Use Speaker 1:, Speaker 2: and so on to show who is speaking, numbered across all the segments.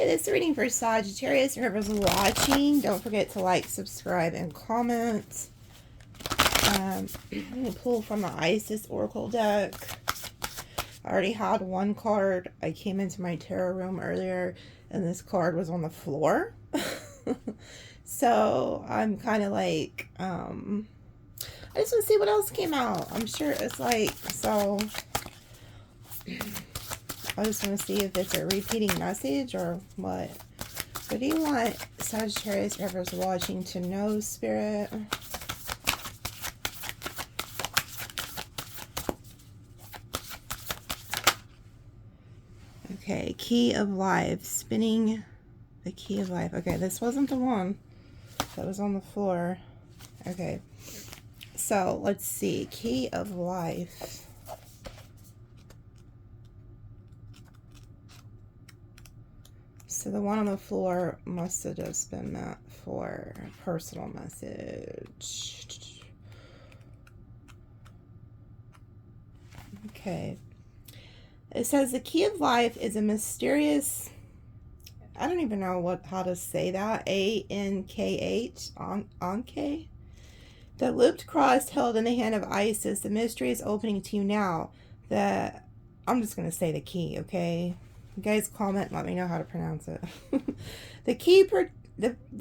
Speaker 1: Okay, this is reading for Sagittarius. Whoever's watching, don't forget to like, subscribe, and comment. I'm going to pull from the Isis Oracle deck. I already had one card. I came into my tarot room earlier, and this card was on the floor. So, I'm kind of like, I just want to see what else came out. I'm sure it's like, so... I just want to see if it's a repeating message or what. What do you want Sagittarius, whoever's watching, to know, Spirit? Okay, Key of Life. Spinning the Key of Life. Okay, this wasn't the one that was on the floor. Okay, so let's see. Key of Life. So the one on the floor must have just been meant for a personal message. Okay. It says the Key of Life is a mysterious, I don't even know how to say that, A-N-K-H, Anke? The looped cross held in the hand of Isis. The mystery is opening to you now. I'm just going to say the key, okay? You guys comment and let me know how to pronounce it. The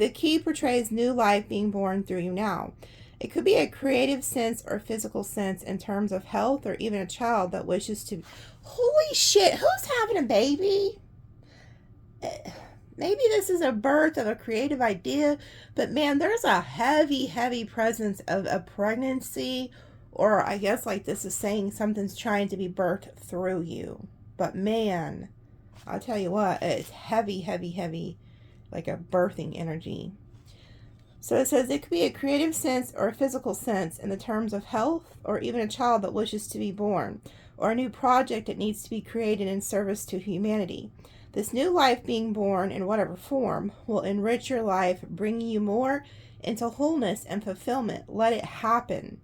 Speaker 1: key portrays new life being born through you now. It could be a creative sense or physical sense in terms of health, or even a child that wishes to... Holy shit, who's having a baby? Maybe this is a birth of a creative idea, but man, there's a heavy, heavy presence of a pregnancy, or I guess like this is saying something's trying to be birthed through you. But man... I'll tell you what, it's heavy, heavy, heavy, like a birthing energy. So it says it could be a creative sense or a physical sense in the terms of health, or even a child that wishes to be born, or a new project that needs to be created in service to humanity. This new life being born in whatever form will enrich your life, bringing you more into wholeness and fulfillment. Let it happen.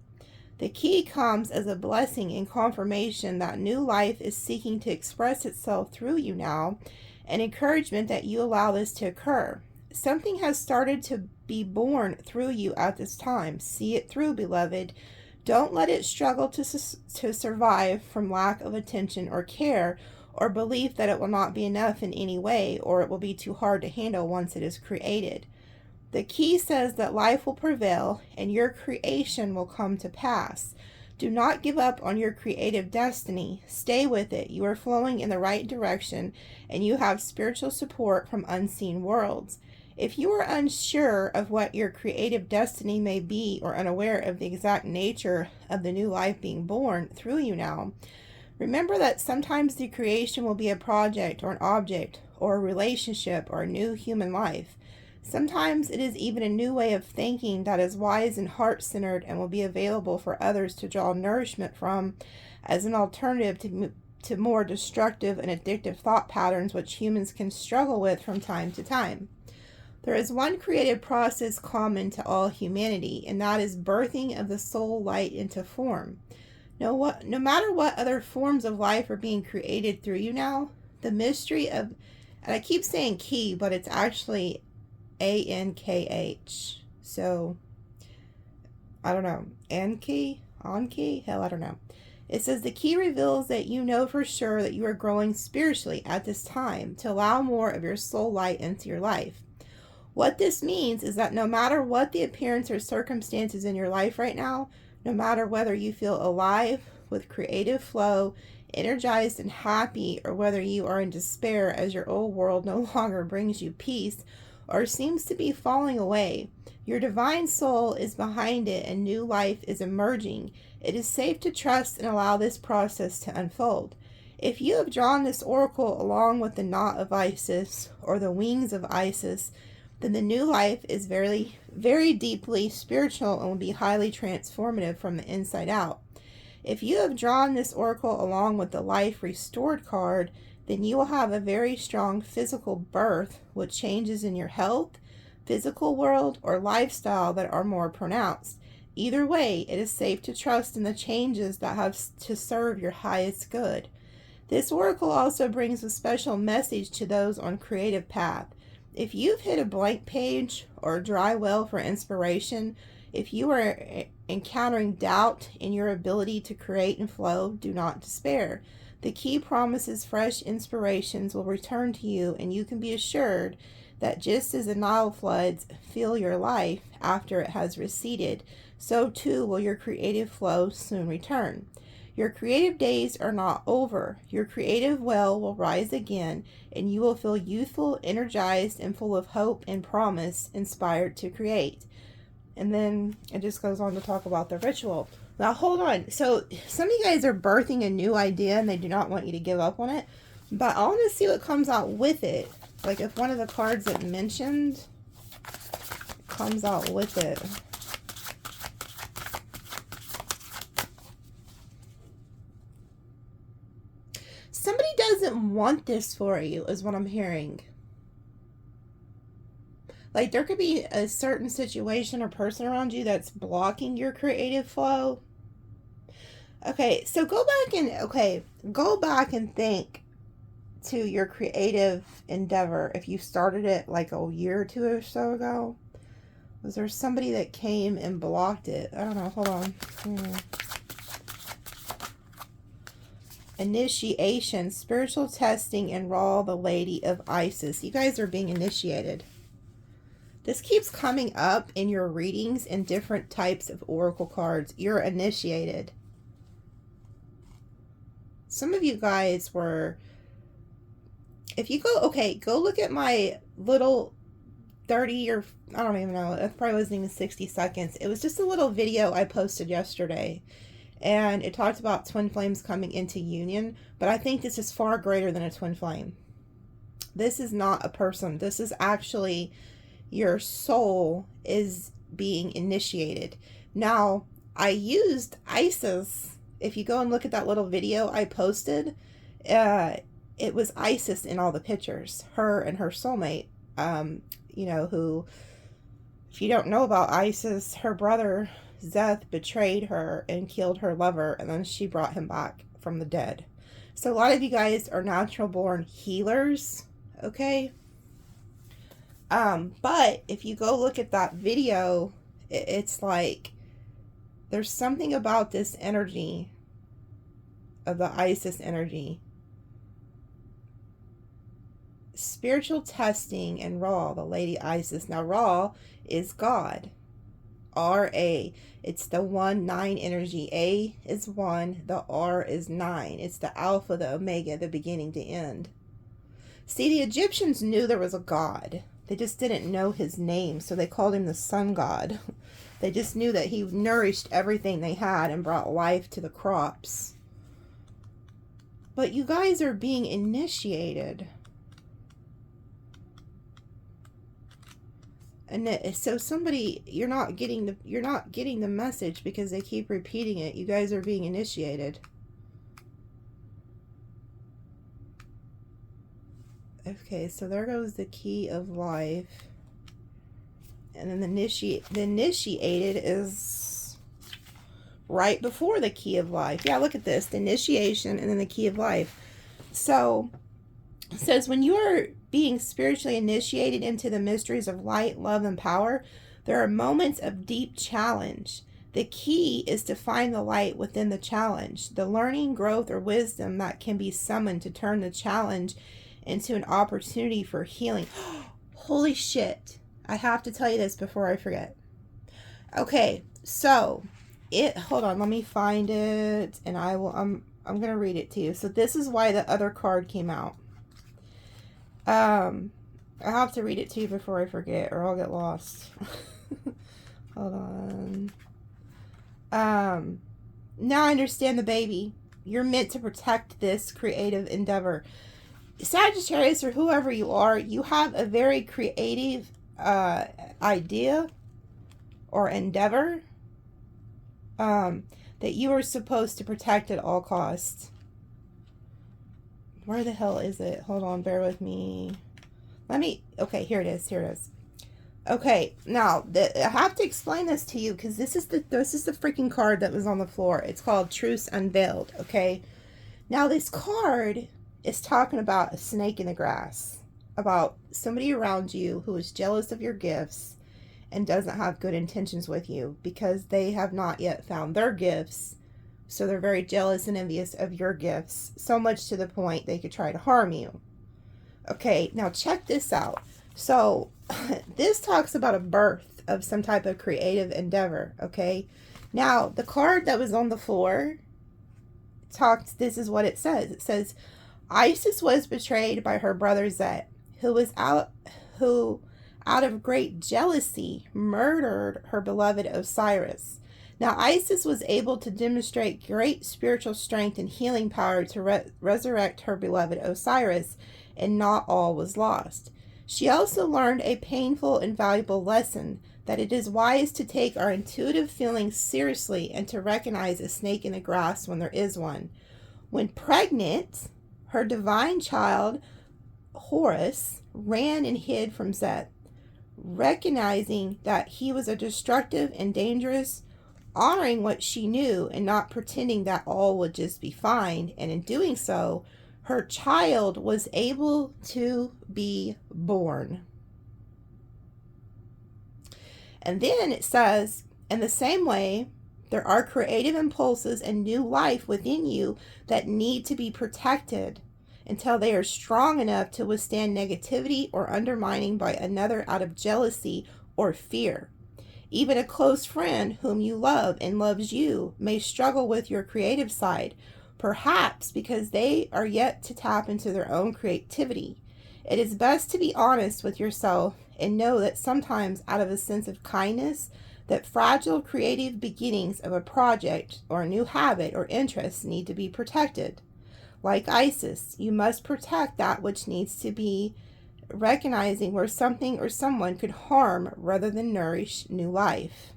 Speaker 1: The key comes as a blessing and confirmation that new life is seeking to express itself through you now, and encouragement that you allow this to occur. Something has started to be born through you at this time. See it through, beloved. Don't let it struggle to survive from lack of attention or care, or belief that it will not be enough in any way, or it will be too hard to handle once it is created. The key says that life will prevail and your creation will come to pass. Do not give up on your creative destiny. Stay with it. You are flowing in the right direction, and you have spiritual support from unseen worlds. If you are unsure of what your creative destiny may be, or unaware of the exact nature of the new life being born through you now, remember that sometimes the creation will be a project or an object or a relationship or a new human life. Sometimes it is even a new way of thinking that is wise and heart-centered and will be available for others to draw nourishment from as an alternative to more destructive and addictive thought patterns which humans can struggle with from time to time. There is one creative process common to all humanity, and that is birthing of the soul light into form. No matter what other forms of life are being created through you now, the mystery of, and I keep saying key, but it's actually A-N-K-H. So, I don't know. Anki? Anki? Hell, I don't know. It says the key reveals that you know for sure that you are growing spiritually at this time to allow more of your soul light into your life. What this means is that no matter what the appearance or circumstances in your life right now, no matter whether you feel alive, with creative flow, energized and happy, or whether you are in despair as your old world no longer brings you peace, or seems to be falling away, your divine soul is behind it and new life is emerging. It is safe to trust and allow this process to unfold. If you have drawn this oracle along with the knot of Isis or the wings of Isis, then the new life is very, very deeply spiritual and will be highly transformative from the inside out. If you have drawn this oracle along with the life restored card, then you will have a very strong physical birth with changes in your health, physical world, or lifestyle that are more pronounced. Either way, it is safe to trust in the changes that have to serve your highest good. This oracle also brings a special message to those on creative path. If you've hit a blank page or a dry well for inspiration, if you are encountering doubt in your ability to create and flow, do not despair. The key promises fresh inspirations will return to you, and you can be assured that just as the Nile floods fill your life after it has receded, so too will your creative flow soon return. Your creative days are not over. Your creative well will rise again, and you will feel youthful, energized, and full of hope and promise, inspired to create. And then it just goes on to talk about the ritual. Now, hold on. So, some of you guys are birthing a new idea, and they do not want you to give up on it. But I want to see what comes out with it. Like, if one of the cards that mentioned comes out with it. Somebody doesn't want this for you, is what I'm hearing. Like, there could be a certain situation or person around you that's blocking your creative flow. Okay, so go back and think to your creative endeavor. If you started it like a year or two or so ago, was there somebody that came and blocked it? I don't know. Hold on. Initiation, spiritual testing, and Ra, the Lady of Isis. You guys are being initiated. This keeps coming up in your readings in different types of oracle cards. You're initiated. Some of you guys were, if you go look at my little 30 or, I don't even know, it probably wasn't even 60 seconds. It was just a little video I posted yesterday. And it talked about twin flames coming into union. But I think this is far greater than a twin flame. This is not a person. This is actually your soul is being initiated. Now, I used Isis. If you go and look at that little video I posted, it was Isis in all the pictures. Her and her soulmate. Who, if you don't know about Isis, her brother Zeth betrayed her and killed her lover, and then she brought him back from the dead. So a lot of you guys are natural born healers, okay? But if you go look at that video, it's like there's something about this energy of the Isis energy. Spiritual testing and Ra, the Lady Isis. Now Ra is God. R-A. It's the 1-9 energy. A is 1. The R is 9. It's the Alpha, the Omega, the beginning to end. See, the Egyptians knew there was a God. They just didn't know his name, so they called him the sun god. They just knew that he nourished everything they had and brought life to the crops. But you guys are being initiated. And so somebody, you're not getting the message because they keep repeating it. You guys are being initiated. Okay, so there goes the key of life. And then the initiated is right before the key of life. Yeah, look at this. The initiation and then the key of life. So it says when you are being spiritually initiated into the mysteries of light, love, and power, there are moments of deep challenge. The key is to find the light within the challenge, the learning, growth, or wisdom that can be summoned to turn the challenge into an opportunity for healing. Holy shit. I have to tell you this before I forget. Okay, so hold on, let me find it and I'm going to read it to you. So this is why the other card came out. I have to read it to you before I forget or I'll get lost. Hold on. Now I understand the baby. You're meant to protect this creative endeavor. Sagittarius, or whoever you are, you have a very creative idea or endeavor that you are supposed to protect at all costs. Where the hell is it? Hold on, bear with me. Okay, here it is. Okay, now I have to explain this to you because this is the freaking card that was on the floor. It's called Truth Unveiled, okay? Now this card is talking about a snake in the grass, about somebody around you who is jealous of your gifts and doesn't have good intentions with you because they have not yet found their gifts. So they're very jealous and envious of your gifts, so much to the point they could try to harm you. Okay, now check this out. So this talks about a birth of some type of creative endeavor, okay? Now, the card that was on the floor this is what it says. It says, Isis was betrayed by her brother Zet, who out of great jealousy murdered her beloved Osiris. Now, Isis was able to demonstrate great spiritual strength and healing power to resurrect her beloved Osiris, and not all was lost. She also learned a painful and valuable lesson, that it is wise to take our intuitive feelings seriously and to recognize a snake in the grass when there is one. When pregnant, her divine child, Horus, ran and hid from Zet, recognizing that he was a destructive and dangerous, honoring what she knew and not pretending that all would just be fine. And in doing so, her child was able to be born. And then it says, in the same way, there are creative impulses and new life within you that need to be protected until they are strong enough to withstand negativity or undermining by another out of jealousy or fear. Even a close friend whom you love and loves you may struggle with your creative side, perhaps because they are yet to tap into their own creativity. It is best to be honest with yourself and know that sometimes, out of a sense of kindness, that fragile creative beginnings of a project or a new habit or interest need to be protected. Like Isis, you must protect that which needs to be, recognizing where something or someone could harm rather than nourish new life.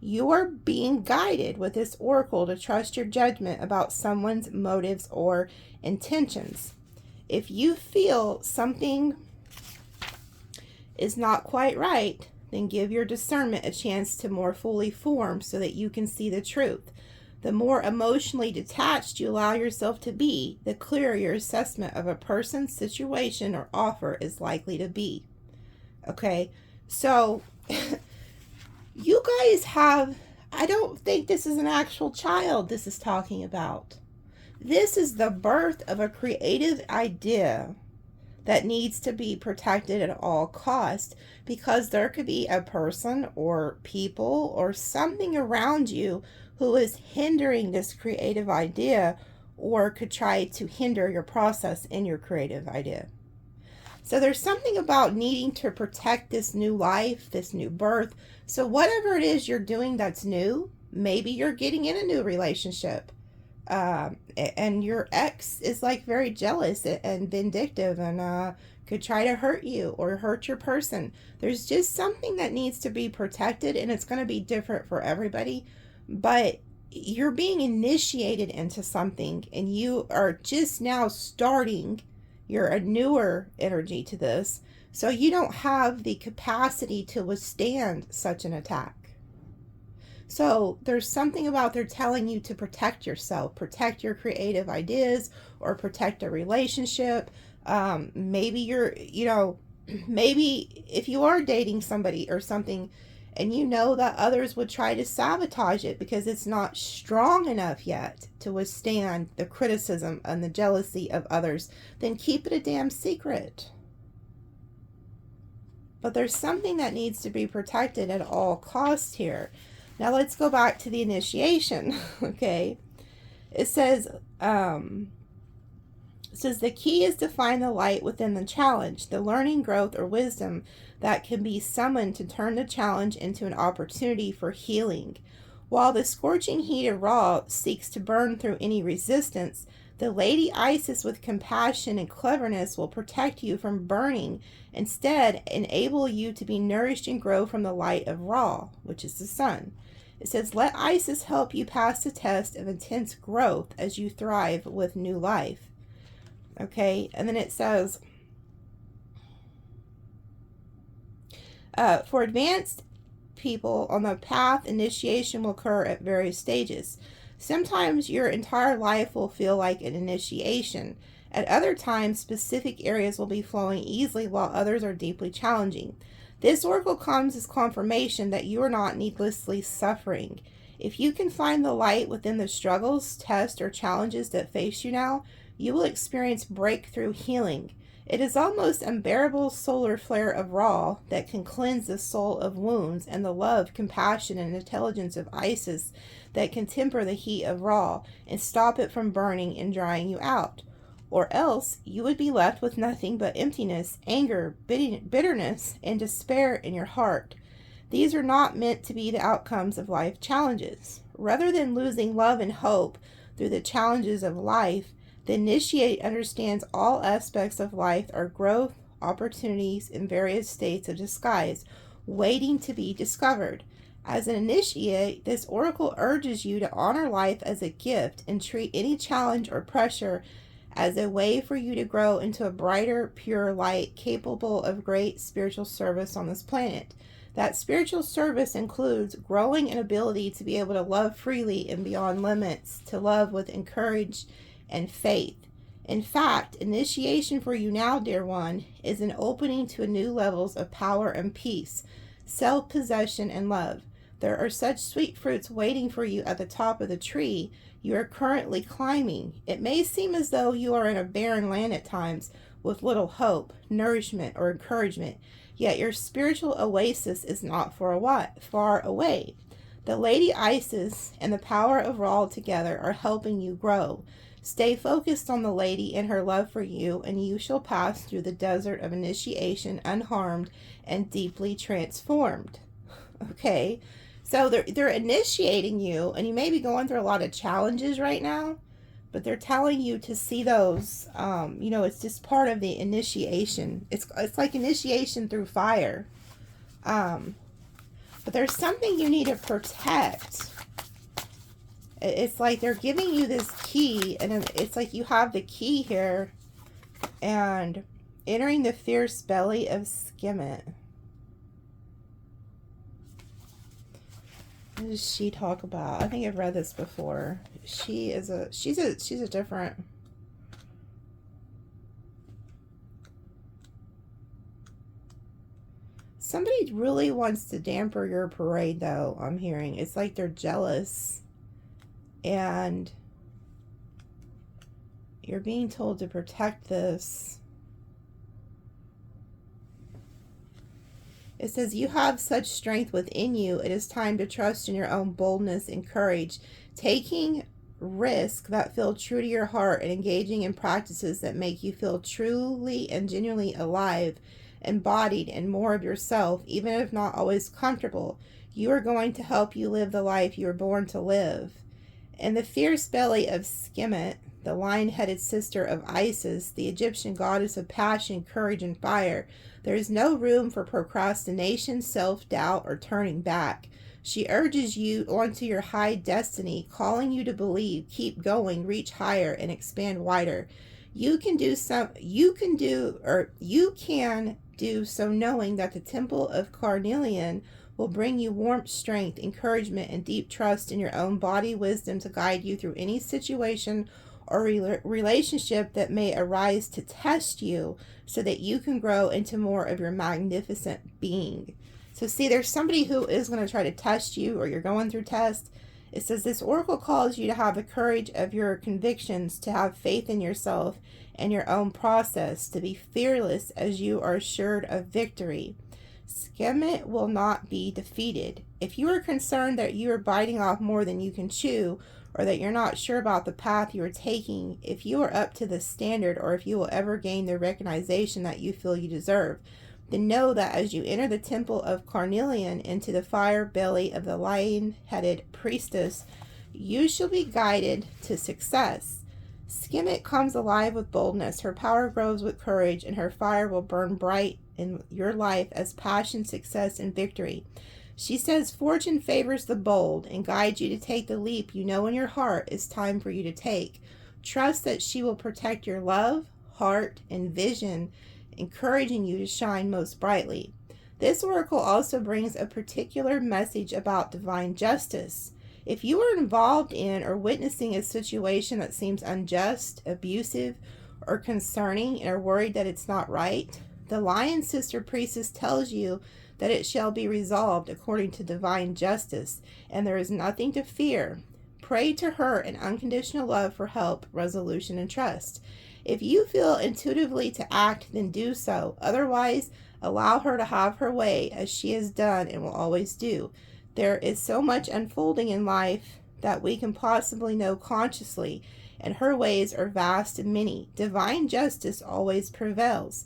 Speaker 1: You are being guided with this oracle to trust your judgment about someone's motives or intentions. If you feel something is not quite right, then give your discernment a chance to more fully form so that you can see the truth. The more emotionally detached you allow yourself to be, the clearer your assessment of a person, situation, or offer is likely to be. Okay, so you guys I don't think this is an actual child this is talking about. This is the birth of a creative idea that needs to be protected at all costs, because there could be a person or people or something around you who is hindering this creative idea or could try to hinder your process in your creative idea. So there's something about needing to protect this new life, this new birth. So whatever it is you're doing that's new, maybe you're getting in a new relationship. And your ex is like very jealous and vindictive and could try to hurt you or hurt your person. There's just something that needs to be protected, and it's going to be different for everybody. But you're being initiated into something, and you are just now starting. You're a newer energy to this, so you don't have the capacity to withstand such an attack. So there's something about they're telling you to protect yourself, protect your creative ideas, or protect a relationship. Maybe maybe if you are dating somebody or something and you know that others would try to sabotage it because it's not strong enough yet to withstand the criticism and the jealousy of others, then keep it a damn secret. But there's something that needs to be protected at all costs here. Now let's go back to the initiation, okay? It says the key is to find the light within the challenge, the learning, growth, or wisdom that can be summoned to turn the challenge into an opportunity for healing. While the scorching heat of Ra seeks to burn through any resistance, the Lady Isis with compassion and cleverness will protect you from burning, instead enable you to be nourished and grow from the light of Ra, which is the sun. It says, let Isis help you pass the test of intense growth as you thrive with new life. Okay, and then it says, for advanced people on the path, initiation will occur at various stages. Sometimes your entire life will feel like an initiation. At other times, specific areas will be flowing easily while others are deeply challenging. This oracle comes as confirmation that you are not needlessly suffering. If you can find the light within the struggles, tests, or challenges that face you now, you will experience breakthrough healing. It is almost unbearable solar flare of Ra that can cleanse the soul of wounds, and the love, compassion, and intelligence of Isis that can temper the heat of Ra and stop it from burning and drying you out. Or else you would be left with nothing but emptiness, anger, bitterness, and despair in your heart. These are not meant to be the outcomes of life challenges. Rather than losing love and hope through the challenges of life, the initiate understands all aspects of life are growth, opportunities in various states of disguise, waiting to be discovered. As an initiate, this oracle urges you to honor life as a gift and treat any challenge or pressure as a way for you to grow into a brighter, pure light capable of great spiritual service on this planet. That spiritual service includes growing an ability to be able to love freely and beyond limits, to love with encourage and faith. In fact, initiation for you now, dear one, is an opening to new levels of power and peace, self-possession and love. There are such sweet fruits waiting for you at the top of the tree you are currently climbing. It may seem as though you are in a barren land at times, with little hope, nourishment, or encouragement, yet your spiritual oasis is not far away. The Lady Isis and the power of Ra together are helping you grow. Stay focused on the Lady and her love for you, and you shall pass through the desert of initiation unharmed and deeply transformed. Okay, so they're initiating you, and you may be going through a lot of challenges right now, but they're telling you to see those. It's just part of the initiation. It's like initiation through fire. But there's something you need to protect. It's like they're giving you this key, and it's like you have the key here, and entering the fierce belly of Sekhmet. What does she talk about? I think I've read this before. She's a different. Somebody really wants to damper your parade, though, I'm hearing. It's like they're jealous. And you're being told to protect this. It says, you have such strength within you. It is time to trust in your own boldness and courage. Taking risks that feel true to your heart and engaging in practices that make you feel truly and genuinely alive, embodied, and more of yourself, even if not always comfortable. You are going to help you live the life you were born to live. In the fierce belly of Sekhmet, the lion-headed sister of Isis, the Egyptian goddess of passion, courage, and fire, there is no room for procrastination, self-doubt, or turning back. She urges you onto your high destiny, calling you to believe, keep going, reach higher, and expand wider. You can do so knowing that the temple of Carnelian will bring you warmth, strength, encouragement, and deep trust in your own body wisdom to guide you through any situation or relationship that may arise to test you, so that you can grow into more of your magnificent being. So see, there's somebody who is going to try to test you, or you're going through tests. It says this oracle calls you to have the courage of your convictions, to have faith in yourself and your own process, to be fearless as you are assured of victory. Sekhmet will not be defeated. If you are concerned that you are biting off more than you can chew, or that you're not sure about the path you are taking, if you are up to the standard, or if you will ever gain the recognition that you feel you deserve, then know that as you enter the temple of Carnelian into the fire belly of the lion-headed priestess, you shall be guided to success. Sekhmet comes alive with boldness, her power grows with courage, and her fire will burn bright in your life as passion, success, and victory. She says fortune favors the bold and guides you to take the leap you know in your heart is time for you to take. Trust that she will protect your love, heart, and vision, encouraging you to shine most brightly. This oracle also brings a particular message about divine justice. If you are involved in or witnessing a situation that seems unjust, abusive, or concerning and are worried that it's not right, the Lion Sister Priestess tells you that it shall be resolved according to divine justice, and there is nothing to fear. Pray to her in unconditional love for help, resolution, and trust. If you feel intuitively to act, then do so. Otherwise, allow her to have her way, as she has done and will always do. There is so much unfolding in life that we can possibly know consciously, and her ways are vast and many. Divine justice always prevails.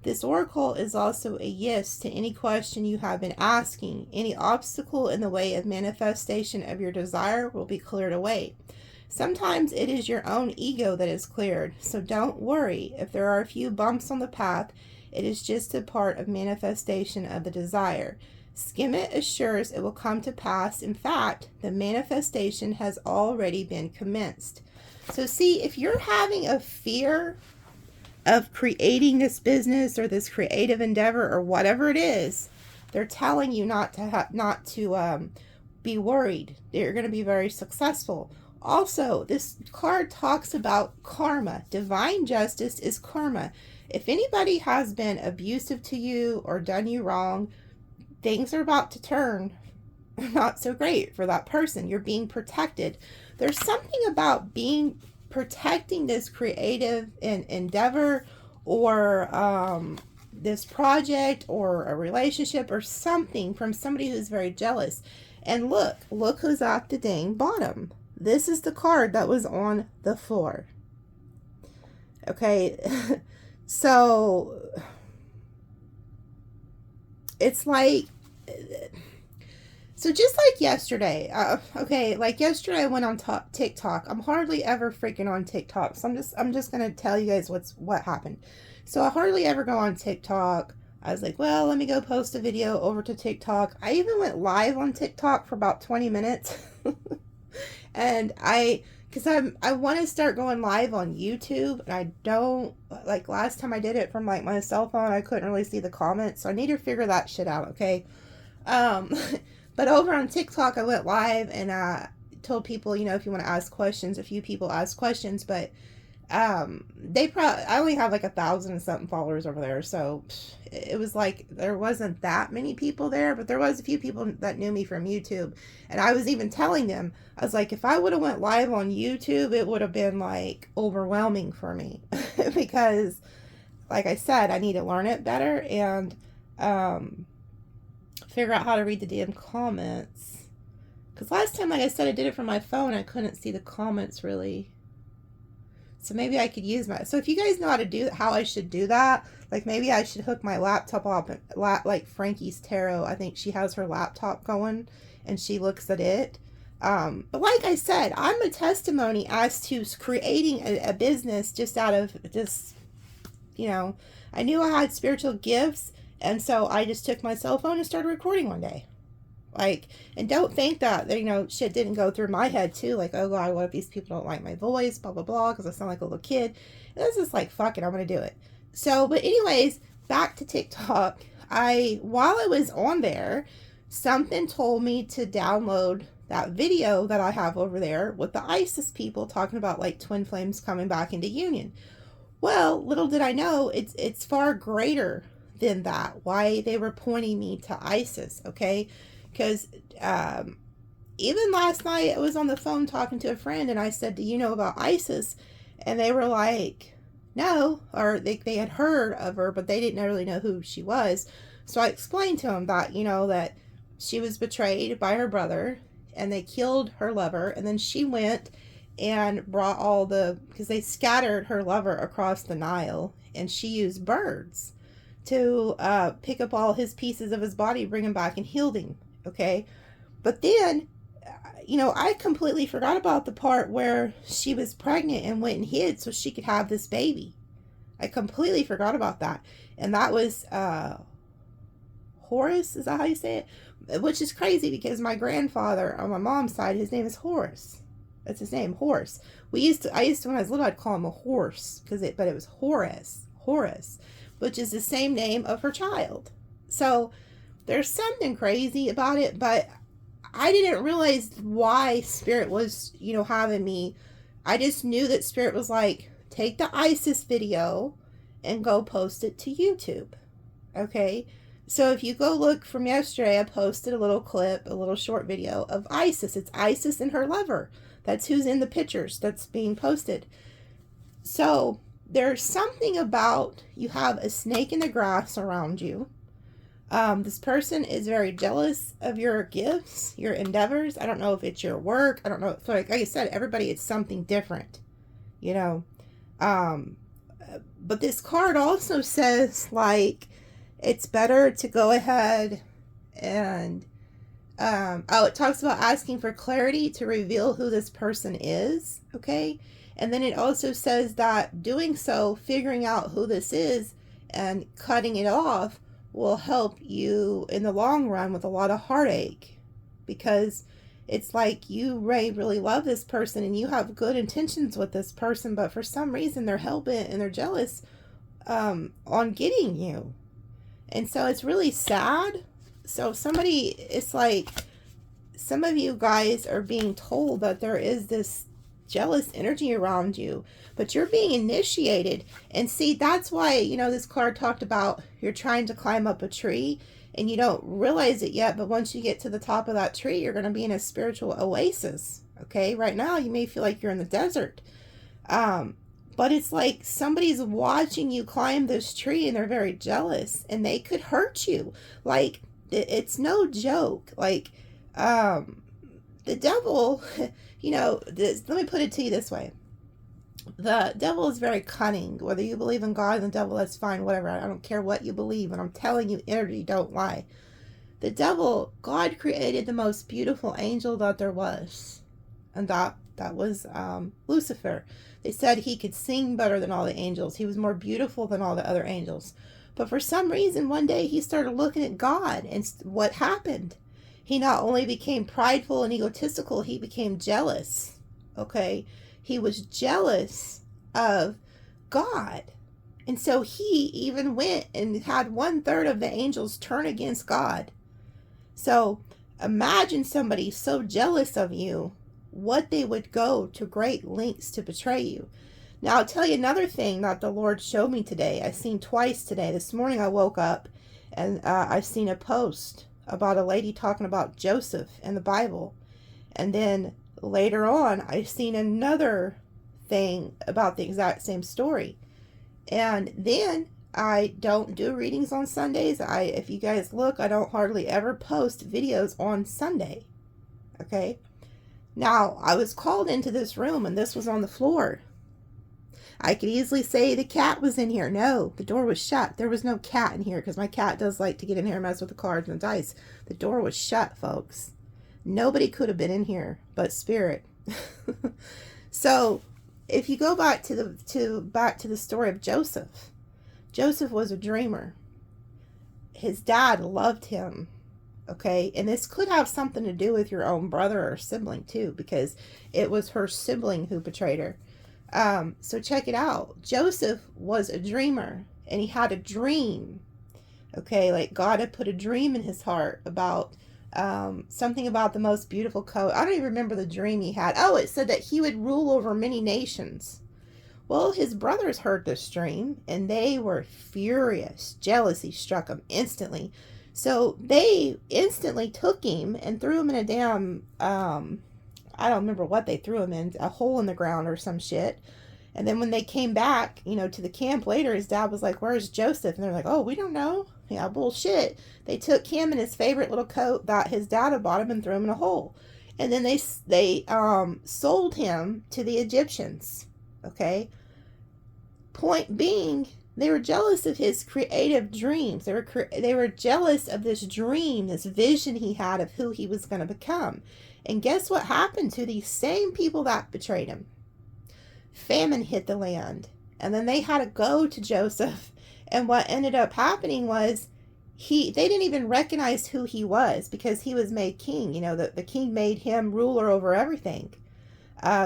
Speaker 1: This oracle is also a yes to any question you have been asking. Any obstacle in the way of manifestation of your desire will be cleared away. Sometimes it is your own ego that is cleared, so don't worry if there are a few bumps on the path. It is just a part of manifestation of the desire. Sekhmet assures it will come to pass. In fact, the manifestation has already been commenced. So see, if you're having a fear of creating this business or this creative endeavor or whatever it is, they're telling you not to be worried. You're going to be very successful. Also, this card talks about karma. Divine justice is karma. If anybody has been abusive to you or done you wrong, things are about to turn not so great for that person. You're being protected. There's something about protecting this creative endeavor or this project or a relationship or something from somebody who's very jealous. And look who's at the dang bottom. This is the card that was on the floor. Okay, so it's like, so just like yesterday, like yesterday I went on TikTok. I'm hardly ever freaking on TikTok, so I'm just gonna tell you guys what happened. So I hardly ever go on TikTok. I was like, well, let me go post a video over to TikTok. I even went live on TikTok for about 20 minutes. And because I want to start going live on YouTube, and I don't, like last time I did it from like my cell phone, I couldn't really see the comments, so I need to figure that shit out, okay? But over on TikTok, I went live and told people, if you want to ask questions. A few people asked questions, but I only have like 1,000 and something followers over there, so it was like there wasn't that many people there, but there was a few people that knew me from YouTube. And I was even telling them, I was like, if I would have went live on YouTube, it would have been like overwhelming for me because like I said, I need to learn it better and figure out how to read the damn comments, because last time, like I said, I did it from my phone. I couldn't see the comments really. So maybe I could use so if you guys know how I should do that, like maybe I should hook my laptop up, like Frankie's Tarot. I think she has her laptop going and she looks at it. But like I said, I'm a testimony as to creating a business just out of just, I knew I had spiritual gifts. And so I just took my cell phone and started recording one day. Like, and don't think that, shit didn't go through my head too. Like, oh God, what if these people don't like my voice, blah, blah, blah, because I sound like a little kid. And I was just like, fuck it, I'm going to do it. So, but anyways, back to TikTok. While I was on there, something told me to download that video that I have over there with the Isis people talking about like twin flames coming back into union. Well, little did I know, it's far greater than that. Why they were pointing me to Isis, okay? Because even last night I was on the phone talking to a friend and I said, do you know about Isis? And they were like, no, or they had heard of her, but they didn't really know who she was. So I explained to them that, that she was betrayed by her brother and they killed her lover. And then she went and brought because they scattered her lover across the Nile, and she used birds to pick up all his pieces of his body, bring him back and heal him. Okay. But then, I completely forgot about the part where she was pregnant and went and hid so she could have this baby. I completely forgot about that. And that was Horus, is that how you say it? Which is crazy because my grandfather on my mom's side, his name is Horus. That's his name, Horus. I used to, when I was little, I'd call him a horse, but it was Horus, which is the same name of her child. So there's something crazy about it, but I didn't realize why Spirit was, having me. I just knew that Spirit was like, take the Isis video and go post it to YouTube. Okay? So if you go look from yesterday, I posted a little clip, a little short video of Isis. It's Isis and her lover. That's who's in the pictures that's being posted. So there's something about, you have a snake in the grass around you. This person is very jealous of your gifts, your endeavors. I don't know if it's your work. I don't know. Like I said, everybody, it's something different, but this card also says, like, it's better to go ahead and, it talks about asking for clarity to reveal who this person is. Okay. And then it also says that doing so, figuring out who this is and cutting it off, will help you in the long run with a lot of heartache, because it's like you, Ray, really love this person and you have good intentions with this person, but for some reason they're hell-bent and they're jealous on getting you. And so it's really sad. So it's like some of you guys are being told that there is this jealous energy around you, but you're being initiated. And see, that's why, this card talked about you're trying to climb up a tree and you don't realize it yet, but once you get to the top of that tree, you're going to be in a spiritual oasis. Okay, right now you may feel like you're in the desert, but it's like somebody's watching you climb this tree and they're very jealous and they could hurt you. Like, it's no joke. Like, the devil, let me put it to you this way. The devil is very cunning. Whether you believe in God and the devil, that's fine, whatever. I don't care what you believe. And I'm telling you, energy don't lie. The devil, God created the most beautiful angel that there was. And that was Lucifer. They said he could sing better than all the angels. He was more beautiful than all the other angels. But for some reason, one day he started looking at God. And what happened? He not only became prideful and egotistical, he became jealous. Okay? He was jealous of God. And so he even went and had 1/3 of the angels turn against God. So imagine somebody so jealous of you, what they would go to great lengths to betray you. Now, I'll tell you another thing that the Lord showed me today. I've seen twice today. This morning I woke up and I've seen a post about a lady talking about Joseph in the Bible. And then later on, I've seen another thing about the exact same story. And then I don't do readings on Sundays. If you guys look, I don't hardly ever post videos on Sunday. Okay? Now, I was called into this room and this was on the floor. I could easily say the cat was in here. No, the door was shut. There was no cat in here because my cat does like to get in here and mess with the cards and the dice. The door was shut, folks. Nobody could have been in here but Spirit. So, if you go back to the story of Joseph, Joseph was a dreamer. His dad loved him. Okay, and this could have something to do with your own brother or sibling too, because it was her sibling who betrayed her. So check it out. Joseph was a dreamer, and he had a dream. Okay, like God had put a dream in his heart about something about the most beautiful coat. I don't even remember the dream he had. Oh, it said that he would rule over many nations. Well, his brothers heard this dream, and they were furious. Jealousy struck them instantly. So they instantly took him and threw him in a damn, I don't remember what they threw him in, a hole in the ground or some shit. And then when they came back, to the camp later, his dad was like, "Where's Joseph?" And they're like, "Oh, we don't know." Yeah, bullshit. They took him and his favorite little coat that his dad had bought him and threw him in a hole. And then they sold him to the Egyptians. Okay. Point being, they were jealous of his creative dreams. They were jealous of this dream, this vision he had of who he was going to become. And guess what happened to these same people that betrayed him? Famine hit the land. And then they had to go to Joseph. And what ended up happening was they didn't even recognize who he was because he was made king. The king made him ruler over everything.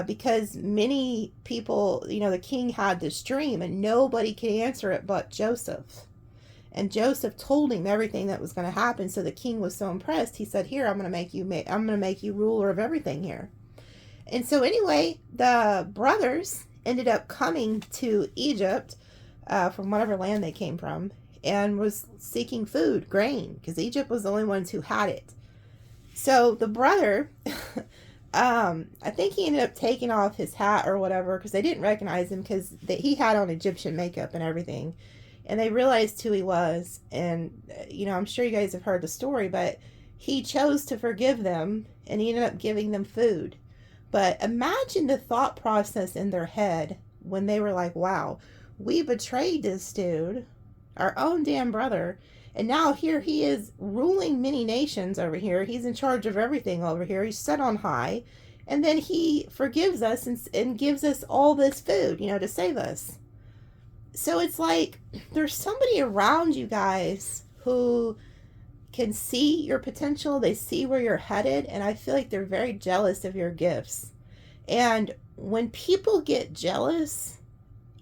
Speaker 1: Because many people, the king had this dream and nobody could answer it but Joseph. And Joseph told him everything that was going to happen. So the king was so impressed. He said, "Here, I'm going to make you ruler of everything here." And so anyway, the brothers ended up coming to Egypt from whatever land they came from, and was seeking food, grain, because Egypt was the only ones who had it. So the brother, I think he ended up taking off his hat or whatever, because they didn't recognize him, because he had on Egyptian makeup and everything. And they realized who he was. And, I'm sure you guys have heard the story, but he chose to forgive them, and he ended up giving them food. But imagine the thought process in their head when they were like, wow, we betrayed this dude, our own damn brother, and now here he is ruling many nations over here. He's in charge of everything over here. He's set on high. And then he forgives us and gives us all this food, to save us. So it's like there's somebody around you guys who can see your potential. They see where you're headed. And I feel like they're very jealous of your gifts. And when people get jealous,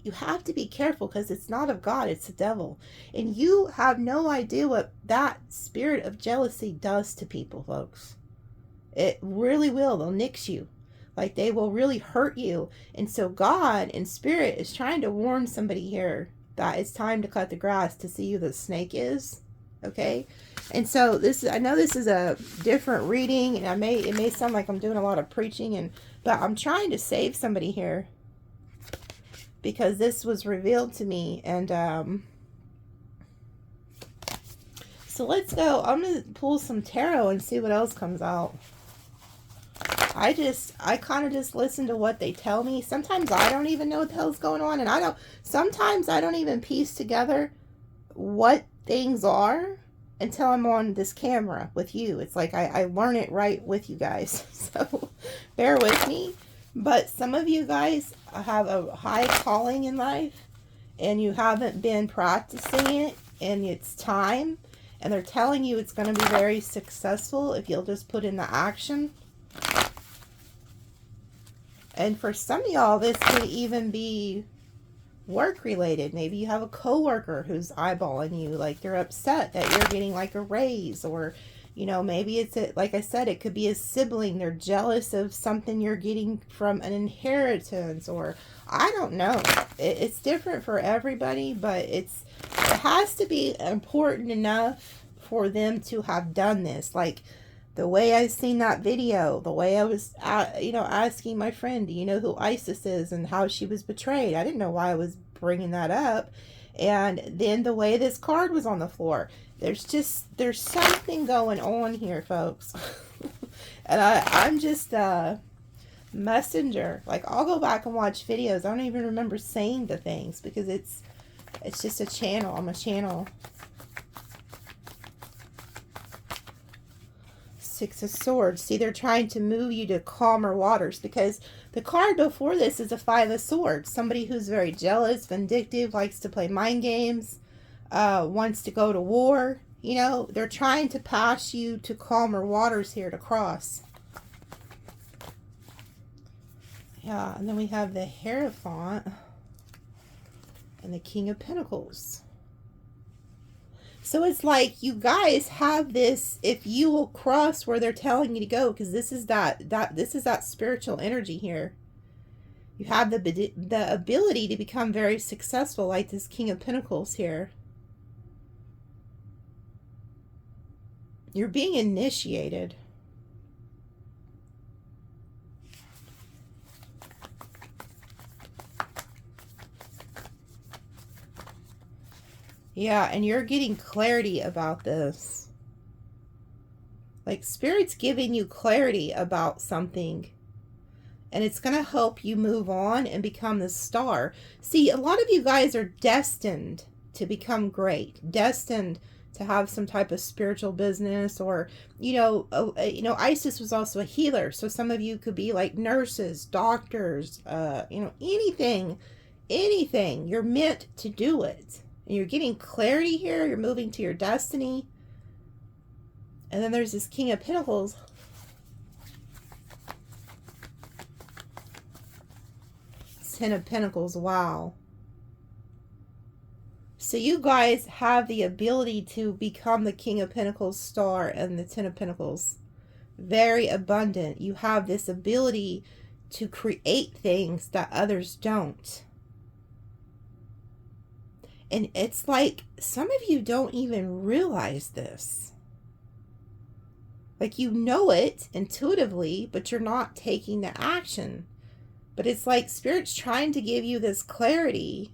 Speaker 1: you have to be careful, because it's not of God, it's the devil. And you have no idea what that spirit of jealousy does to people, folks. It really will. They'll nix you. Like, they will really hurt you. And so God in spirit is trying to warn somebody here that it's time to cut the grass to see who the snake is. Okay? And so I know this is a different reading, and it may sound like I'm doing a lot of preaching, but I'm trying to save somebody here, because this was revealed to me. And so let's go. I'm going to pull some tarot and see what else comes out. I kind of just listen to what they tell me. Sometimes I don't even know what the hell's going on, and sometimes I don't even piece together what things are until I'm on this camera with you. It's like I learn it right with you guys. So bear with me. But some of you guys have a high calling in life, and you haven't been practicing it, and it's time. And they're telling you it's going to be very successful if you'll just put in the action. And for some of y'all, this could even be work related. Maybe you have a coworker who's eyeballing you, like they're upset that you're getting like a raise, or maybe it's like I said, it could be a sibling. They're jealous of something you're getting from an inheritance, or I don't know. It's different for everybody, but it has to be important enough for them to have done this. Like the way I seen that video, the way I was, asking my friend, do you know who Isis is and how she was betrayed? I didn't know why I was bringing that up. And then the way this card was on the floor. There's something going on here, folks. And I'm just a messenger. Like, I'll go back and watch videos. I don't even remember saying the things, because it's just a channel. I'm a channel. Six of Swords. See, they're trying to move you to calmer waters, because the card before this is a Five of Swords. Somebody who's very jealous, vindictive, likes to play mind games, wants to go to war. They're trying to pass you to calmer waters here to cross. Yeah, and then we have the Hierophant and the King of Pentacles. So it's like you guys have this, if you will cross where they're telling you to go, because this is that spiritual energy here. You have the ability to become very successful, like this King of Pentacles here. You're being initiated. Yeah, and you're getting clarity about this. Like, Spirit's giving you clarity about something. And it's going to help you move on and become the star. See, a lot of you guys are destined to become great. Destined to have some type of spiritual business, or, Isis was also a healer. So some of you could be like nurses, doctors, anything. You're meant to do it. And you're getting clarity here. You're moving to your destiny. And then there's this King of Pentacles. Ten of Pentacles. Wow. So you guys have the ability to become the King of Pentacles star and the Ten of Pentacles. Very abundant. You have this ability to create things that others don't. And it's like some of you don't even realize this. Like, you know it intuitively, but you're not taking the action. But it's like Spirit's trying to give you this clarity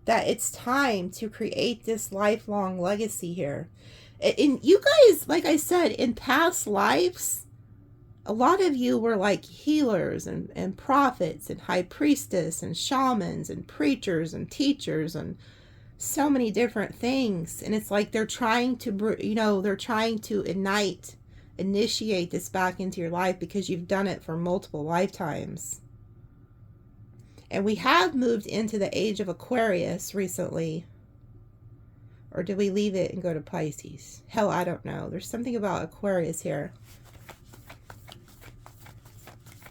Speaker 1: that it's time to create this lifelong legacy here. And you guys, like I said, in past lives, a lot of you were like healers and prophets and high priestess and shamans and preachers and teachers and so many different things. And it's like they're trying to, you know, they're trying to initiate this back into your life because you've done it for multiple lifetimes. And we have moved into the age of Aquarius recently. Or did we leave it and go to Pisces? Hell, I don't know. There's something about Aquarius here.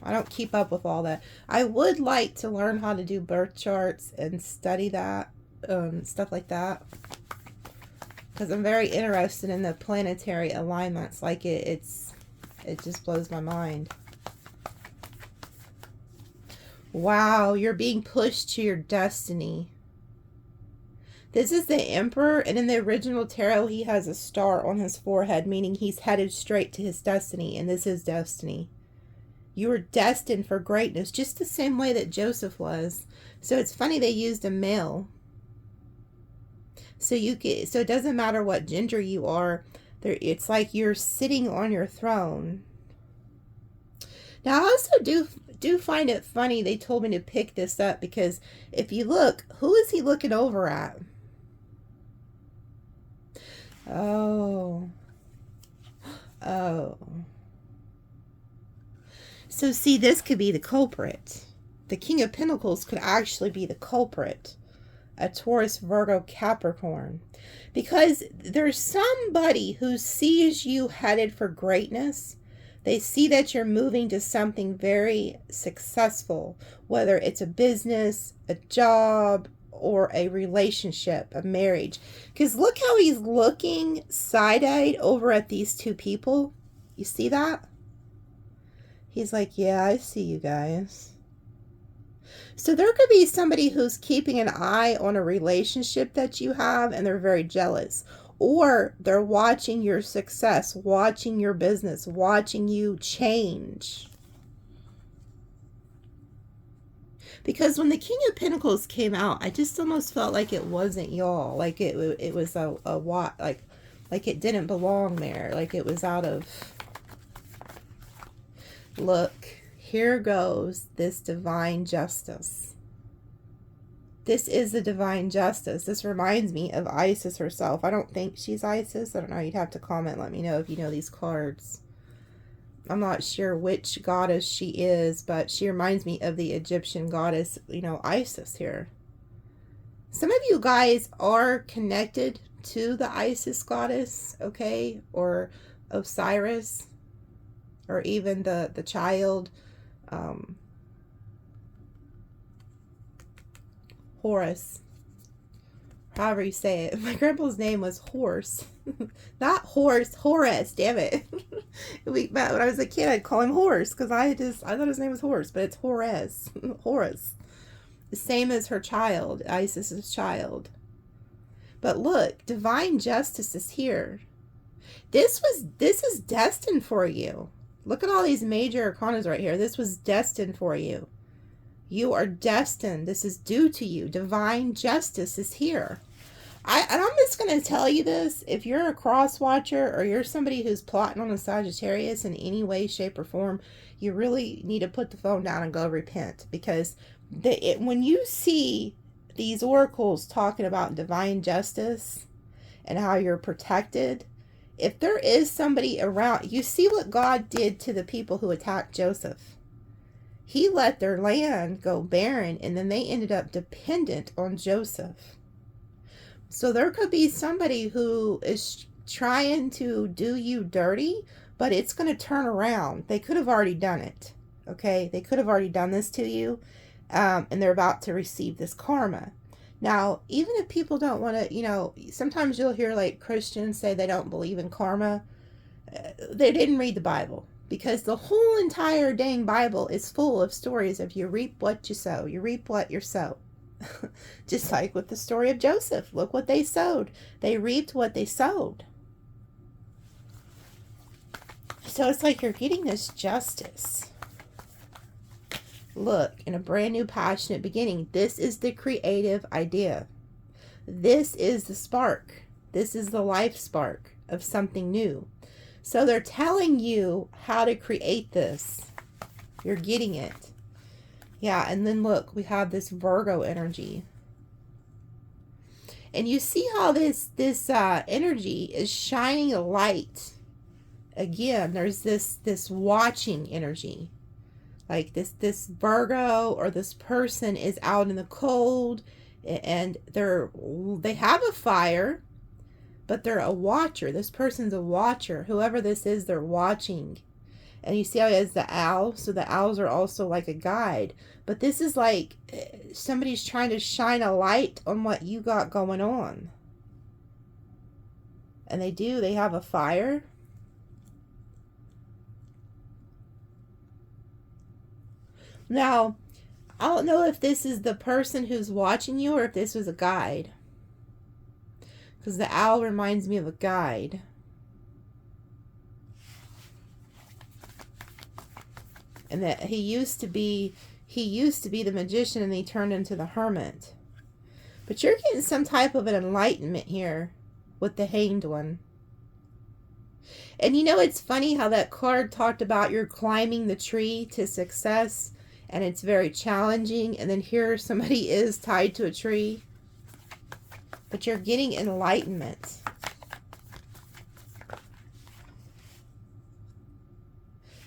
Speaker 1: I don't keep up with all that. I would like to learn how to do birth charts and study that, stuff like that. Because I'm very interested in the planetary alignments. Like it just blows my mind. Wow, you're being pushed to your destiny. This is the Emperor, and in the original tarot, he has a star on his forehead, meaning he's headed straight to his destiny, and this is destiny. You were destined for greatness, just the same way that Joseph was. So it's funny they used a male. So it doesn't matter what gender you are. It's like you're sitting on your throne. Now, I also do find it funny they told me to pick this up, because if you look, who is he looking over at? Oh. So see, this could be the culprit. The King of Pentacles could actually be the culprit. A Taurus, Virgo, Capricorn. Because there's somebody who sees you headed for greatness. They see that you're moving to something very successful, whether it's a business, a job, or a relationship, a marriage. Because look how he's looking side-eyed over at these two people. You see that? He's like, yeah, I see you guys. So there could be somebody who's keeping an eye on a relationship that you have, and they're very jealous. Or they're watching your success, watching your business, watching you change. Because when the King of Pentacles came out, I just almost felt like it wasn't y'all. Like it was like it didn't belong there. Like it was out of... Look, here goes this divine justice. This is the divine justice. This reminds me of Isis herself. I don't think she's Isis. I don't know. You'd have to comment. Let me know if you know these cards. I'm not sure which goddess she is, but she reminds me of the Egyptian goddess, you know, Isis here. Some of you guys are connected to the Isis goddess, okay? Or Osiris. Or even the child, Horus. However you say it. My grandpa's name was Horse. Not Horse, Horus, damn it. When I was a kid, I'd call him Horse, because I thought his name was Horse, but it's Horus. Horus. The same as her child, Isis's child. But look, divine justice is here. This is destined for you. Look at all these major arcanas right here. This was destined for you. You are destined. This is due to you. Divine justice is here. And I'm just going to tell you this. If you're a cross watcher, or you're somebody who's plotting on a Sagittarius in any way, shape, or form, you really need to put the phone down and go repent. Because when you see these oracles talking about divine justice and how you're protected, if there is somebody around, you see what God did to the people who attacked Joseph. He let their land go barren, and then they ended up dependent on Joseph. So there could be somebody who is trying to do you dirty, but it's going to turn around. They could have already done it. Okay? They could have already done this to you, and they're about to receive this karma. Now, even if people don't want to, sometimes you'll hear like Christians say they don't believe in karma. They didn't read the Bible, because the whole entire dang Bible is full of stories of you reap what you sow. You reap what you sow. Just like with the story of Joseph. Look what they sowed. They reaped what they sowed. So it's like you're getting this justice. Look, in a brand new passionate beginning, this is the creative idea. This is the spark. This is the life spark of something new. So they're telling you how to create this. You're getting it. Yeah, and then look, we have this Virgo energy. And you see how this energy is shining a light. Again, there's this watching energy. Like this Virgo or this person is out in the cold, and they have a fire, but they're a watcher. This person's a watcher. Whoever this is, they're watching. And you see how he has the owl? So the owls are also like a guide. But this is like somebody's trying to shine a light on what you got going on. And they do. They have a fire. Now, I don't know if this is the person who's watching you or if this was a guide. Because the owl reminds me of a guide. And that he used to be the magician, and he turned into the hermit. But you're getting some type of an enlightenment here with the Hanged One. And it's funny how that card talked about you're climbing the tree to success, and it's very challenging, and then here somebody is tied to a tree. But you're getting enlightenment.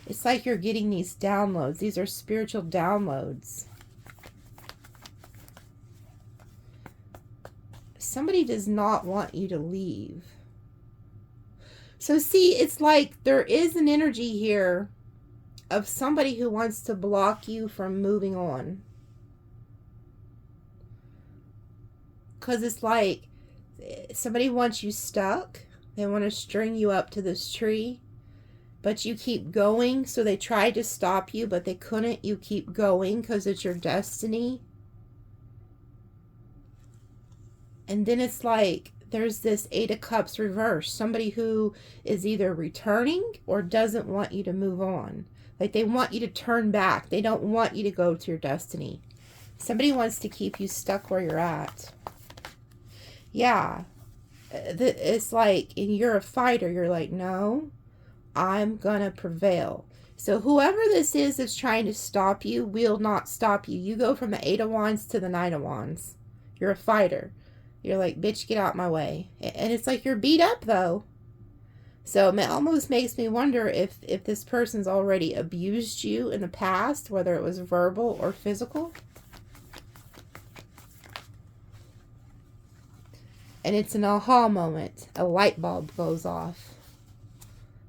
Speaker 1: It's like you're getting these downloads. These are spiritual downloads. Somebody does not want you to leave. So see, it's like there is an energy here of somebody who wants to block you from moving on. Because it's like somebody wants you stuck. They want to string you up to this tree. But you keep going, so they tried to stop you, but they couldn't. You keep going because it's your destiny. And then it's like there's this Eight of Cups reverse. Somebody who is either returning or doesn't want you to move on. Like they want you to turn back. They don't want you to go to your destiny. Somebody wants to keep you stuck where you're at. Yeah. It's like, and you're a fighter. You're like, no. I'm gonna prevail. So whoever this is that's trying to stop you will not stop you. You go from the Eight of Wands to the Nine of Wands. You're a fighter. You're like, bitch, get out my way. And it's like you're beat up though. So it almost makes me wonder if this person's already abused you in the past, whether it was verbal or physical. And it's an aha moment. A light bulb goes off.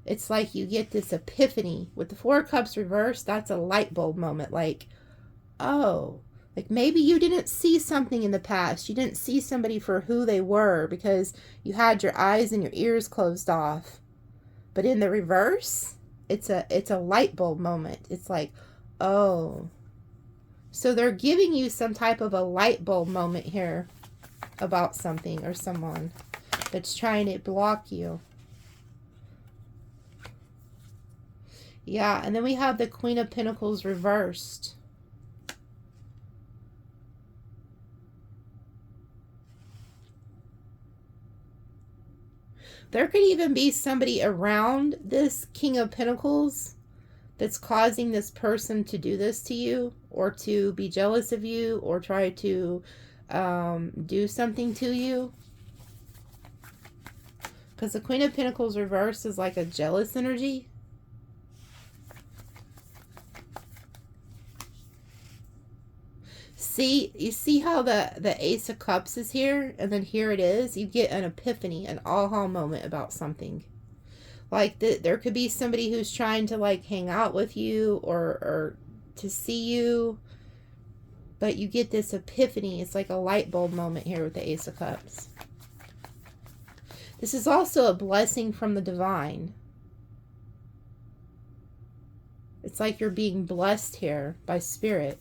Speaker 1: It's like you get this epiphany. With the Four of Cups reversed, that's a light bulb moment. Like, oh, like maybe you didn't see something in the past. You didn't see somebody for who they were because you had your eyes and your ears closed off. But in the reverse, it's a light bulb moment. It's like, oh. So they're giving you some type of a light bulb moment here about something or someone that's trying to block you. Yeah, and then we have the Queen of Pentacles reversed. There could even be somebody around this King of Pentacles that's causing this person to do this to you, or to be jealous of you, or try to do something to you. Because the Queen of Pentacles reversed is like a jealous energy. See, you see how the Ace of Cups is here, and then here it is. You get an epiphany, an aha moment about something. Like there could be somebody who's trying to like hang out with you or to see you, But you get this epiphany. It's like a light bulb moment here with the Ace of Cups. This is also a blessing from the divine. It's like you're being blessed here by spirit.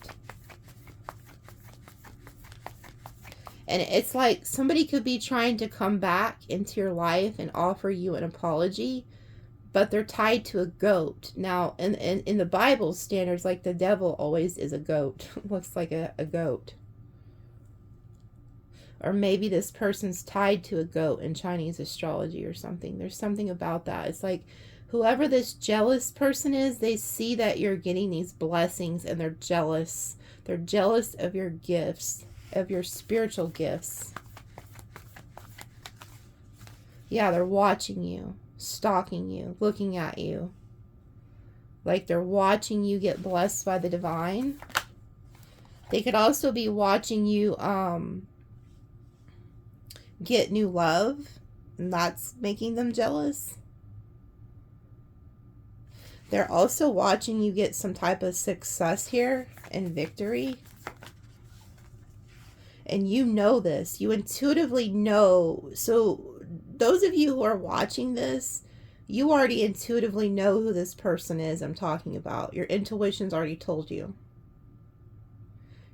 Speaker 1: And it's like somebody could be trying to come back into your life and offer you an apology, but they're tied to a goat. Now, in the Bible standards, like the devil always is a goat. Looks like a goat. Or maybe this person's tied to a goat in Chinese astrology or something. There's something about that. It's like whoever this jealous person is, they see that you're getting these blessings and they're jealous. They're jealous of your gifts, of your spiritual gifts. Yeah, they're watching you, stalking you, looking at you. Like they're watching you get blessed by the divine. They could also be watching you get new love, and that's making them jealous. They're also watching you get some type of success here and victory. And you know this. You intuitively know. So those of you who are watching this, you already intuitively know who this person is I'm talking about. Your intuition's already told you.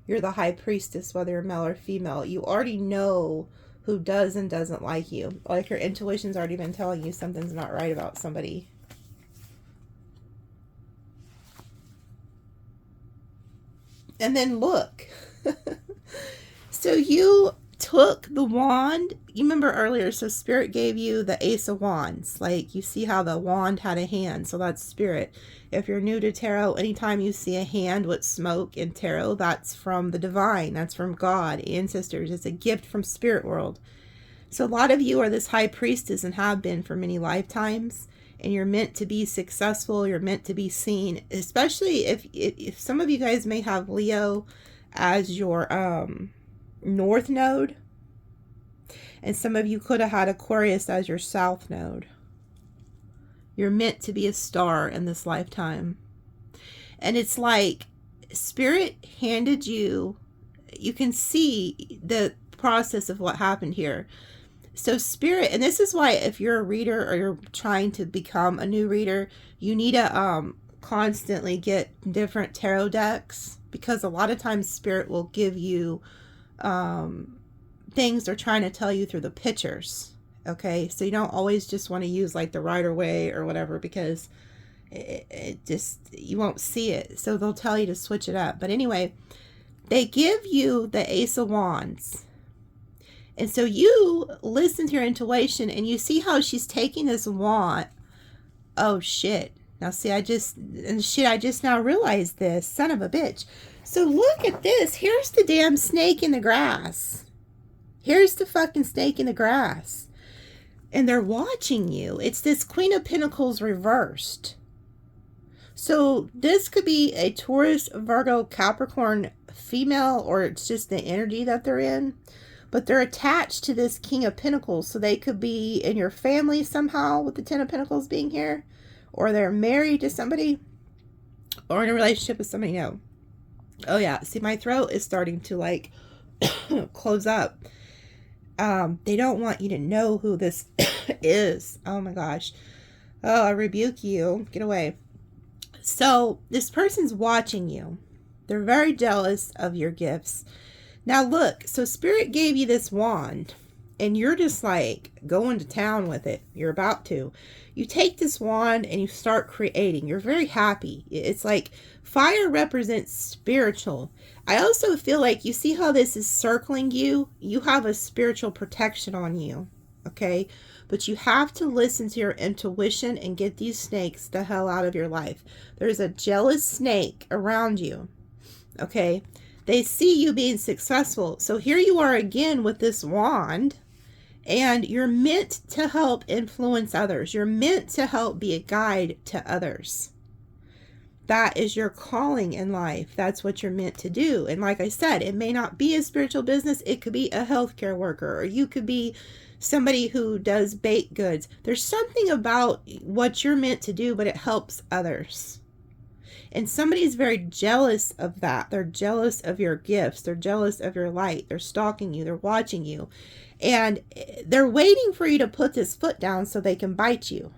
Speaker 1: You're the high priestess, whether you're male or female. You already know who does and doesn't like you. Like your intuition's already been telling you something's not right about somebody. And then look. So you took the wand. You remember earlier, so Spirit gave you the Ace of Wands. Like you see how the wand had a hand. So that's Spirit. If you're new to tarot, anytime you see a hand with smoke in tarot, that's from the divine. That's from God, ancestors. It's a gift from spirit world. So a lot of you are this high priestess and have been for many lifetimes. And you're meant to be successful. You're meant to be seen. Especially if some of you guys may have Leo as your north node. And some of you could have had Aquarius as your south node. You're meant to be a star in this lifetime. And it's like Spirit handed you, you can see the process of what happened here. So Spirit, and this is why if you're a reader or you're trying to become a new reader, you need to constantly get different tarot decks, because a lot of times Spirit will give you things they're trying to tell you through the pictures. Okay, so you don't always just want to use like the Rider-Waite or whatever, because it just, you won't see it. So they'll tell you to switch it up. But anyway, they give you the Ace of Wands. And so you listen to your intuition and you see how she's taking this wand. Oh shit. Now see, I just now realized this. Son of a bitch. So look at this. Here's the damn snake in the grass. Here's the fucking snake in the grass. And they're watching you. It's this Queen of Pentacles reversed. So this could be a Taurus, Virgo, Capricorn female, or it's just the energy that they're in. But they're attached to this King of Pentacles. So they could be in your family somehow with the Ten of Pentacles being here. Or they're married to somebody. Or in a relationship with somebody. No. Oh yeah. See, my throat is starting to like close up. They don't want you to know who this is. Oh my gosh. Oh, I rebuke you. Get away. So this person's watching you. They're very jealous of your gifts. Now look, so Spirit gave you this wand and you're just like going to town with it. You're about to. You take this wand and you start creating. You're very happy. It's like fire represents spiritual. I also feel like you see how this is circling you. You have a spiritual protection on you. Okay. But you have to listen to your intuition and get these snakes the hell out of your life. There's a jealous snake around you. Okay. They see you being successful. So here you are again with this wand. And you're meant to help influence others. You're meant to help be a guide to others. That is your calling in life. That's what you're meant to do. And like I said, it may not be a spiritual business. It could be a healthcare worker, or you could be somebody who does baked goods. There's something about what you're meant to do, but it helps others. And somebody's very jealous of that. They're jealous of your gifts. They're jealous of your light. They're stalking you. They're watching you. And they're waiting for you to put this foot down so they can bite you.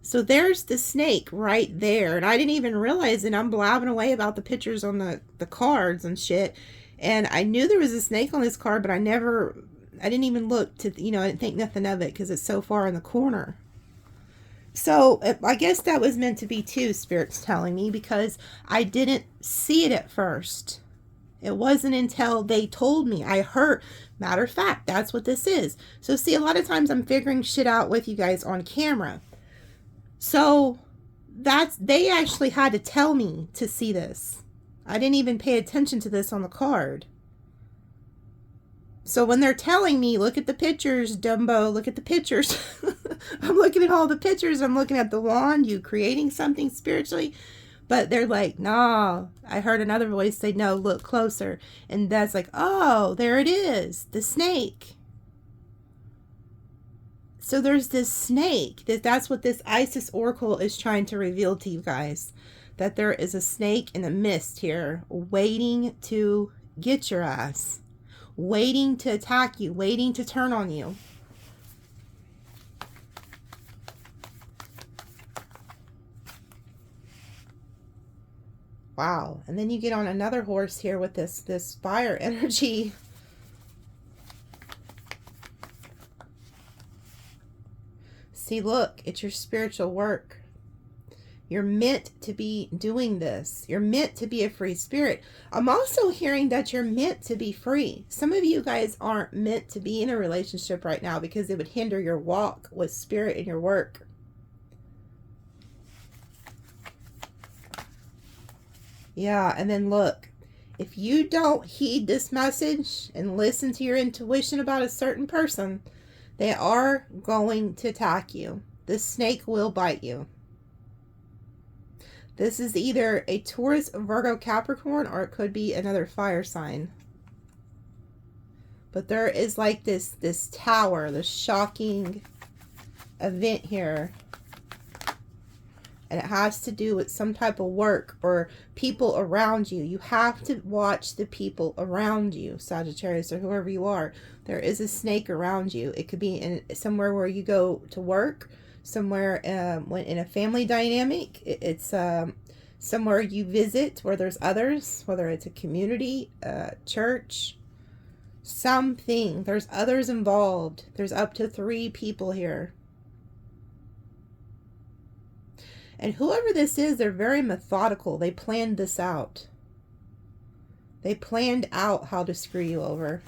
Speaker 1: So there's the snake right there. And I didn't even realize it. I'm blabbing away about the pictures on the cards and shit. And I knew there was a snake on this card, but I didn't even look to, I didn't think nothing of it because it's so far in the corner. So I guess that was meant to be too, Spirit's telling me, because I didn't see it at first. It wasn't until they told me. I heard, matter of fact, that's what this is. So see, a lot of times I'm figuring shit out with you guys on camera. So they actually had to tell me to see this. I didn't even pay attention to this on the card. So when they're telling me, look at the pictures, Dumbo, look at the pictures. I'm looking at all the pictures. I'm looking at the wand, you creating something spiritually. But they're like, nah. I heard another voice say, no, look closer. And that's like, oh, there it is, the snake. So there's this snake. That's what this Isis Oracle is trying to reveal to you guys. That there is a snake in the mist here waiting to get your ass. Waiting to attack you. Waiting to turn on you. Wow. And then you get on another horse here with this fire energy. See, look, it's your spiritual work. You're meant to be doing this. You're meant to be a free spirit. I'm also hearing that you're meant to be free. Some of you guys aren't meant to be in a relationship right now because it would hinder your walk with spirit in your work. Yeah, and then look, if you don't heed this message and listen to your intuition about a certain person, they are going to attack you. This snake will bite you. This is either a Taurus, Virgo, Capricorn, or it could be another fire sign. But there is like this tower, this shocking event here. And it has to do with some type of work or people around you. You have to watch the people around you, Sagittarius, or whoever you are. There is a snake around you. It could be in somewhere where you go to work, somewhere when in a family dynamic. It's somewhere you visit where there's others, whether it's a community, church, something. There's others involved. There's up to 3 people here. And whoever this is, they're very methodical. They planned this out. They planned out how to screw you over.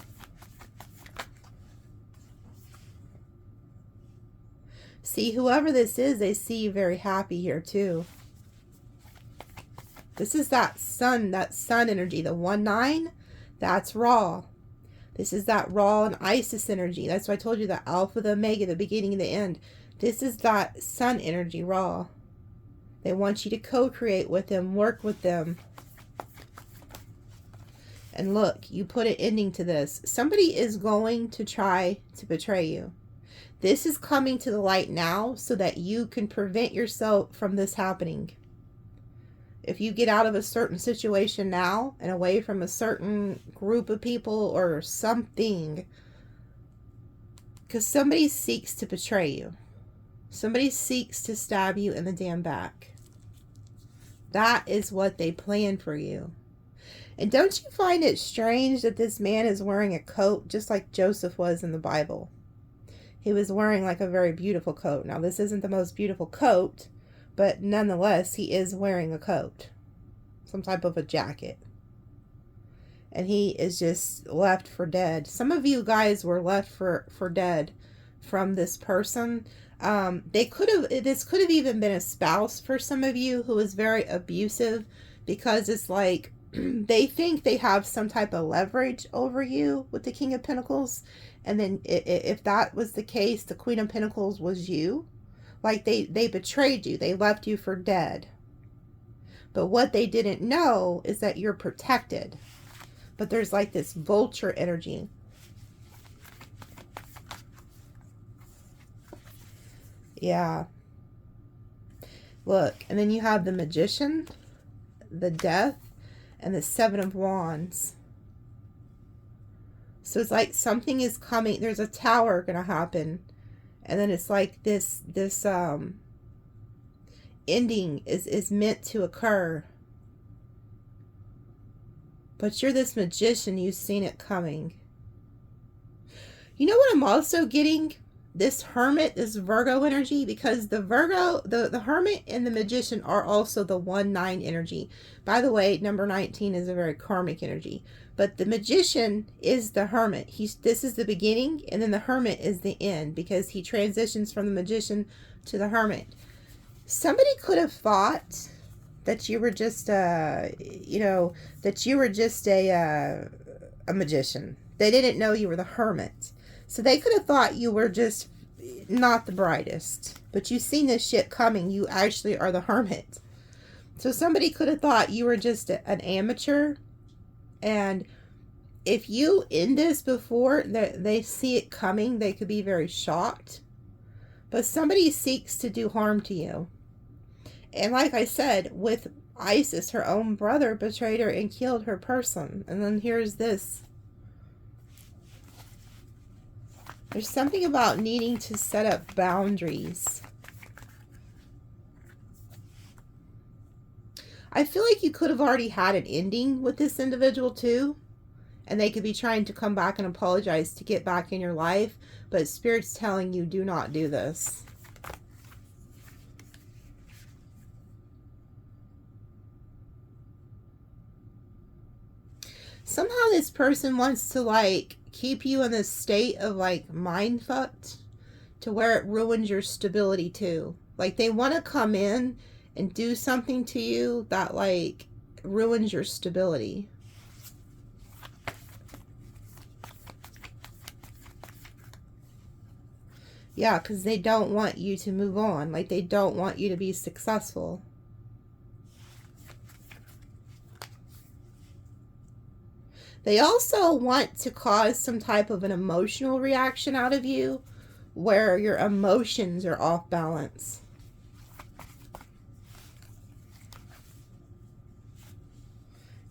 Speaker 1: See, whoever this is, they see you very happy here too. This is that sun energy. The 1-9, that's raw. This is that raw and Isis energy. That's why I told you the alpha, the omega, the beginning, the end. This is that sun energy, raw. They want you to co-create with them, work with them. And look, you put an ending to this. Somebody is going to try to betray you. This is coming to the light now so that you can prevent yourself from this happening. If you get out of a certain situation now and away from a certain group of people or something, because somebody seeks to betray you. Somebody seeks to stab you in the damn back. That is what they planned for you. And don't you find it strange that this man is wearing a coat just like Joseph was in the Bible? He was wearing like a very beautiful coat. Now, this isn't the most beautiful coat, but nonetheless, he is wearing a coat. Some type of a jacket. And he is just left for dead. Some of you guys were left for dead from this person. This could have even been a spouse for some of you who is very abusive, because it's like they think they have some type of leverage over you with the King of Pentacles. And then if that was the case, the Queen of Pentacles was you. Like they betrayed you. They left you for dead. But what they didn't know is that you're protected. But there's like this vulture energy. Yeah. Look, and then you have the Magician, the Death, and the Seven of Wands. So it's like something is coming. There's a tower going to happen. And then it's like this ending is meant to occur. But you're this magician. You've seen it coming. You know what I'm also getting? This Hermit, this Virgo energy, because the Virgo, the Hermit and the Magician are also the 1-9 energy. By the way, number 19 is a very karmic energy. But the Magician is the Hermit. This is the beginning, and then the Hermit is the end, because he transitions from the Magician to the Hermit. Somebody could have thought that you were just that you were just a magician. They didn't know you were the Hermit. So they could have thought you were just not the brightest. But you've seen this shit coming. You actually are the Hermit. So somebody could have thought you were just an amateur. And if you end this before they see it coming, they could be very shocked. But somebody seeks to do harm to you. And like I said, with Isis, her own brother betrayed her and killed her person. And then here's this. There's something about needing to set up boundaries. I feel like you could have already had an ending with this individual too. And they could be trying to come back and apologize to get back in your life. But Spirit's telling you, do not do this. Somehow this person wants to like keep you in this state of like mind fucked to where it ruins your stability too. Like they want to come in and do something to you that like ruins your stability. Yeah, because they don't want you to move on. Like they don't want you to be successful. They also want to cause some type of an emotional reaction out of you where your emotions are off balance.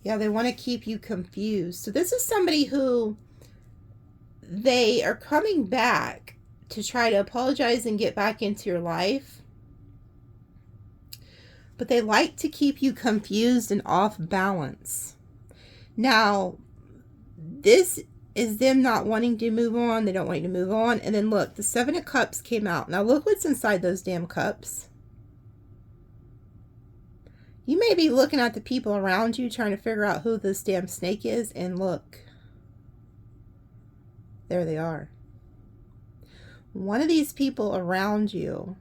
Speaker 1: Yeah, they want to keep you confused. So this is somebody who they are coming back to try to apologize and get back into your life. But they like to keep you confused and off balance. Now, this is them not wanting to move on. They don't want you to move on. And then look, the 7 of Cups came out. Now look what's inside those damn cups. You may be looking at the people around you trying to figure out who this damn snake is. And look. There they are. One of these people around you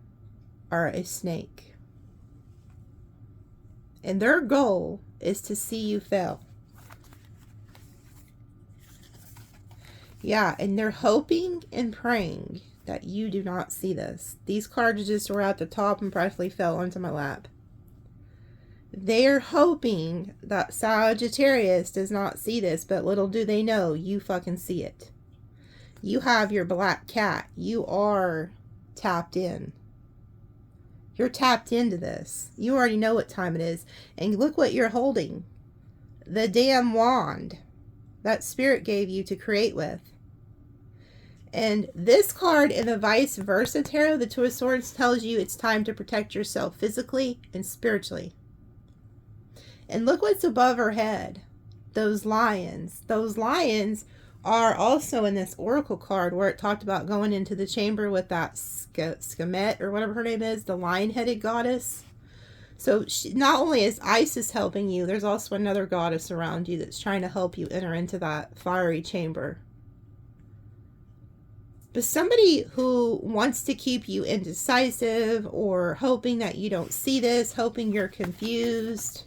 Speaker 1: are a snake. And their goal is to see you fail. Yeah, and they're hoping and praying that you do not see this. These cards just were at the top and practically fell onto my lap. They're hoping that Sagittarius does not see this, but little do they know, you fucking see it. You have your black cat. You are tapped in. You're tapped into this. You already know what time it is. And look what you're holding. The damn wand that Spirit gave you to create with. And this card in the Vice Versa Tarot, the Two of Swords, tells you it's time to protect yourself physically and spiritually. And look what's above her head. Those lions. Those lions are also in this Oracle card where it talked about going into the chamber with that Sekhmet or whatever her name is, the lion-headed goddess. So not only is Isis helping you, there's also another goddess around you that's trying to help you enter into that fiery chamber. But somebody who wants to keep you indecisive or hoping that you don't see this, hoping you're confused.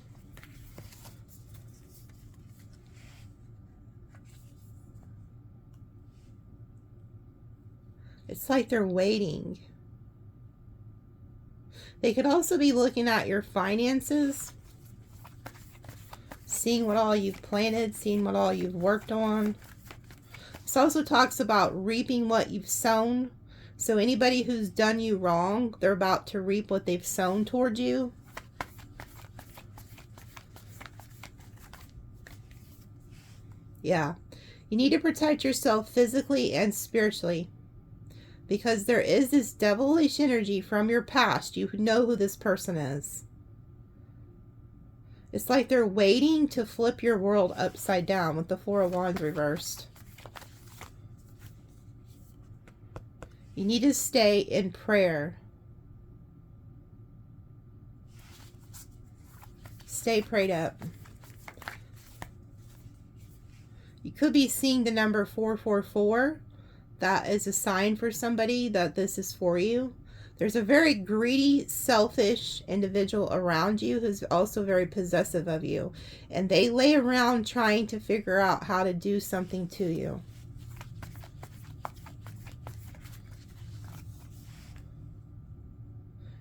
Speaker 1: It's like they're waiting. They could also be looking at your finances, seeing what all you've planted, seeing what all you've worked on. This also talks about reaping what you've sown. So anybody who's done you wrong, they're about to reap what they've sown towards you. Yeah. You need to protect yourself physically and spiritually. Because there is this devilish energy from your past. You know who this person is. It's like they're waiting to flip your world upside down with the Four of Wands reversed. You need to stay in prayer. Stay prayed up. You could be seeing the number 444. That is a sign for somebody that this is for you. There's a very greedy, selfish individual around you who's also very possessive of you. And they lay around trying to figure out how to do something to you.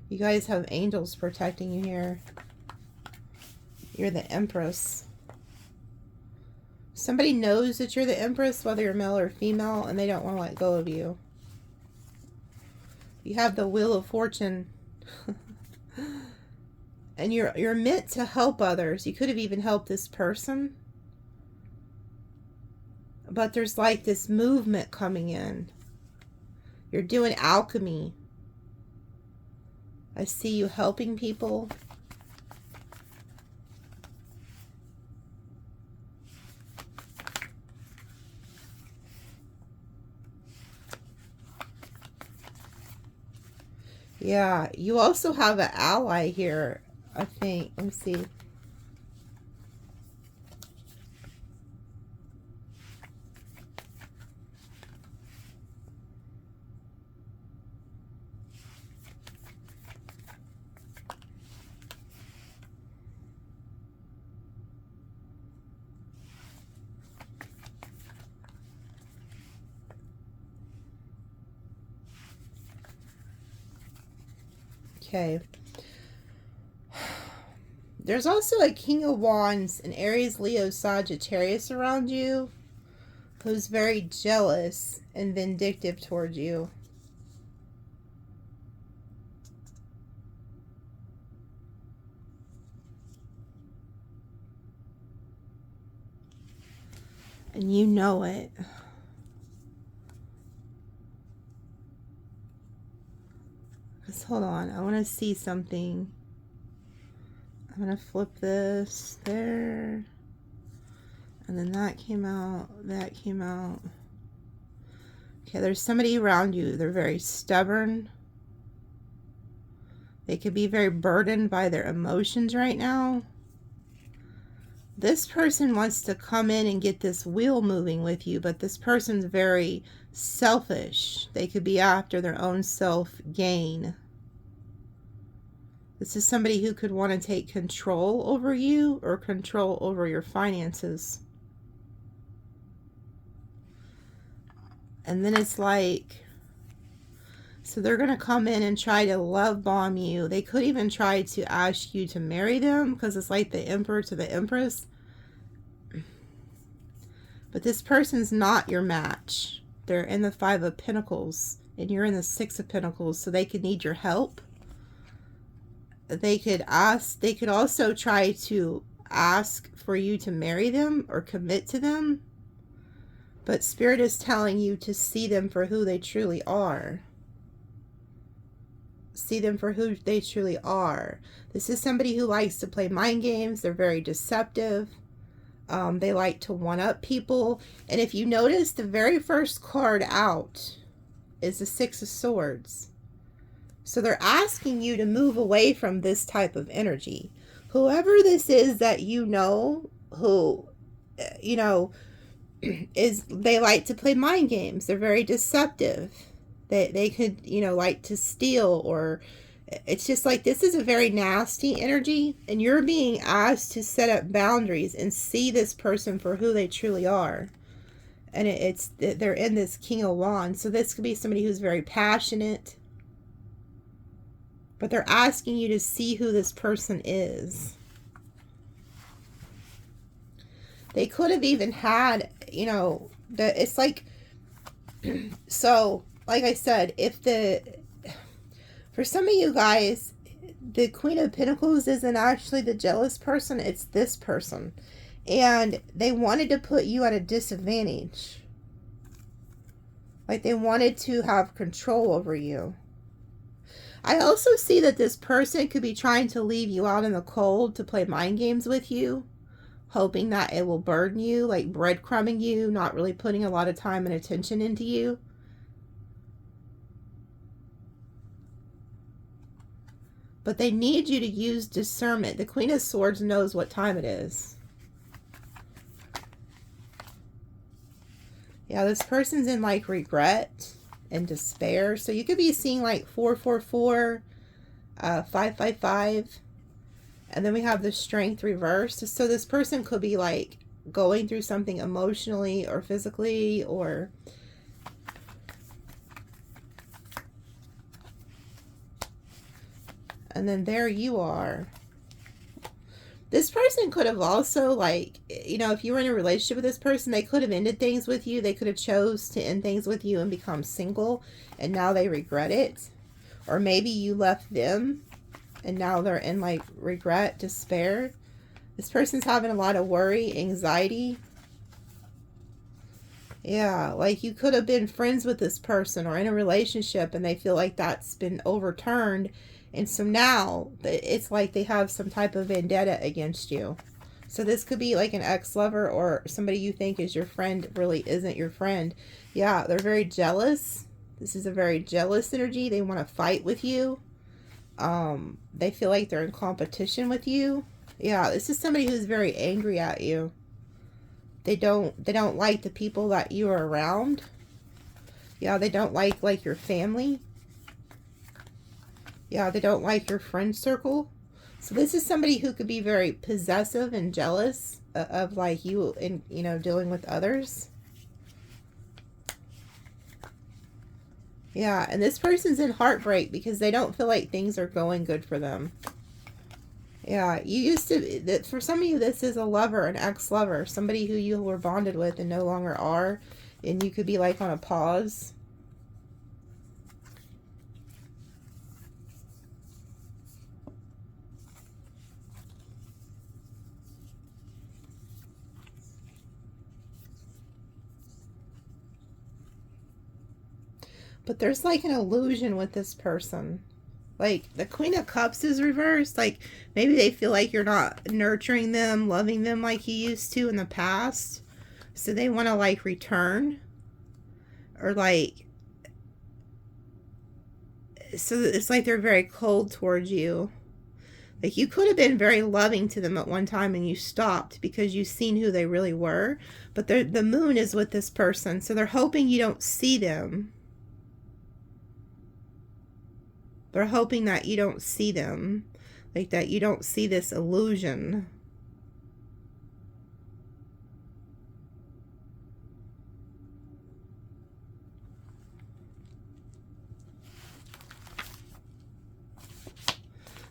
Speaker 1: You guys have angels protecting you here. You're the Empress. Somebody knows that you're the Empress, whether you're male or female, and they don't want to let go of you. You have the Wheel of Fortune. And you're meant to help others. You could have even helped this person. But there's like this movement coming in. You're doing alchemy. I see you helping people. Yeah, you also have an ally here, I think. Let me see. Okay. There's also a King of Wands, an Aries, Leo, Sagittarius around you who's very jealous and vindictive towards you. And you know it. Just hold on. I want to see something. I'm going to flip this there. And then that came out. That came out. Okay, there's somebody around you. They're very stubborn. They could be very burdened by their emotions right now. This person wants to come in and get this wheel moving with you, but this person's very selfish. They could be after their own self-gain. This is somebody who could want to take control over you or control over your finances. And then it's like, so they're going to come in and try to love bomb you. They could even try to ask you to marry them because it's like the Emperor to the Empress. But this person's not your match. They're in the Five of Pentacles and you're in the Six of Pentacles, so they could need your help. They could also try to ask for you to marry them or commit to them. But Spirit is telling you to see them for who they truly are. See them for who they truly are. This is somebody who likes to play mind games. They're very deceptive. They like to one-up people. And if you notice, the very first card out is the Six of Swords. So they're asking you to move away from this type of energy. Whoever this is that you know, who, you know, they like to play mind games. They're very deceptive. They could, you know, like to steal, or it's just like this is a very nasty energy, and you're being asked to set up boundaries and see this person for who they truly are. And they're in this King of Wands. So this could be somebody who's very passionate. But they're asking you to see who this person is. They could have even had, you know, it's like, so like I said, for some of you guys, the Queen of Pentacles isn't actually the jealous person, it's this person. And they wanted to put you at a disadvantage. Like they wanted to have control over you. I also see that this person could be trying to leave you out in the cold to play mind games with you, hoping that it will burden you, like breadcrumbing you, not really putting a lot of time and attention into you. But they need you to use discernment. The Queen of Swords knows what time it is. Yeah, this person's in like regret and despair. So you could be seeing like 444, 555. And then we have the Strength reversed. So this person could be like going through something emotionally or physically, or and then there you are. This person could have also, like, you know, if you were in a relationship with this person, they could have ended things with you. They could have chose to end things with you and become single, and now they regret it. Or maybe you left them and now they're in like regret, despair. This person's having a lot of worry, anxiety. Yeah, like you could have been friends with this person or in a relationship and they feel like that's been overturned. And so now it's like they have some type of vendetta against you. So this could be like an ex-lover or somebody you think is your friend really isn't your friend. Yeah, they're very jealous. This is a very jealous energy. They want to fight with you. They feel like they're in competition with you. Yeah, this is somebody who's very angry at you. They don't like the people that you are around. Yeah, they don't like your family. Yeah, they don't like your friend circle. So this is somebody who could be very possessive and jealous of like you and, you know, dealing with others. Yeah, and this person's in heartbreak because they don't feel like things are going good for them. Yeah, you used to, for some of you, this is a lover, an ex-lover, somebody who you were bonded with and no longer are, and you could be like on a pause. But there's like an illusion with this person. Like the Queen of Cups is reversed. Like maybe they feel like you're not nurturing them, loving them like you used to in the past. So they want to like return. Or like, so it's like they're very cold towards you. Like you could have been very loving to them at one time and you stopped because you've seen who they really were. But the moon is with this person. So they're hoping you don't see them. They're hoping that you don't see them. Like that you don't see this illusion.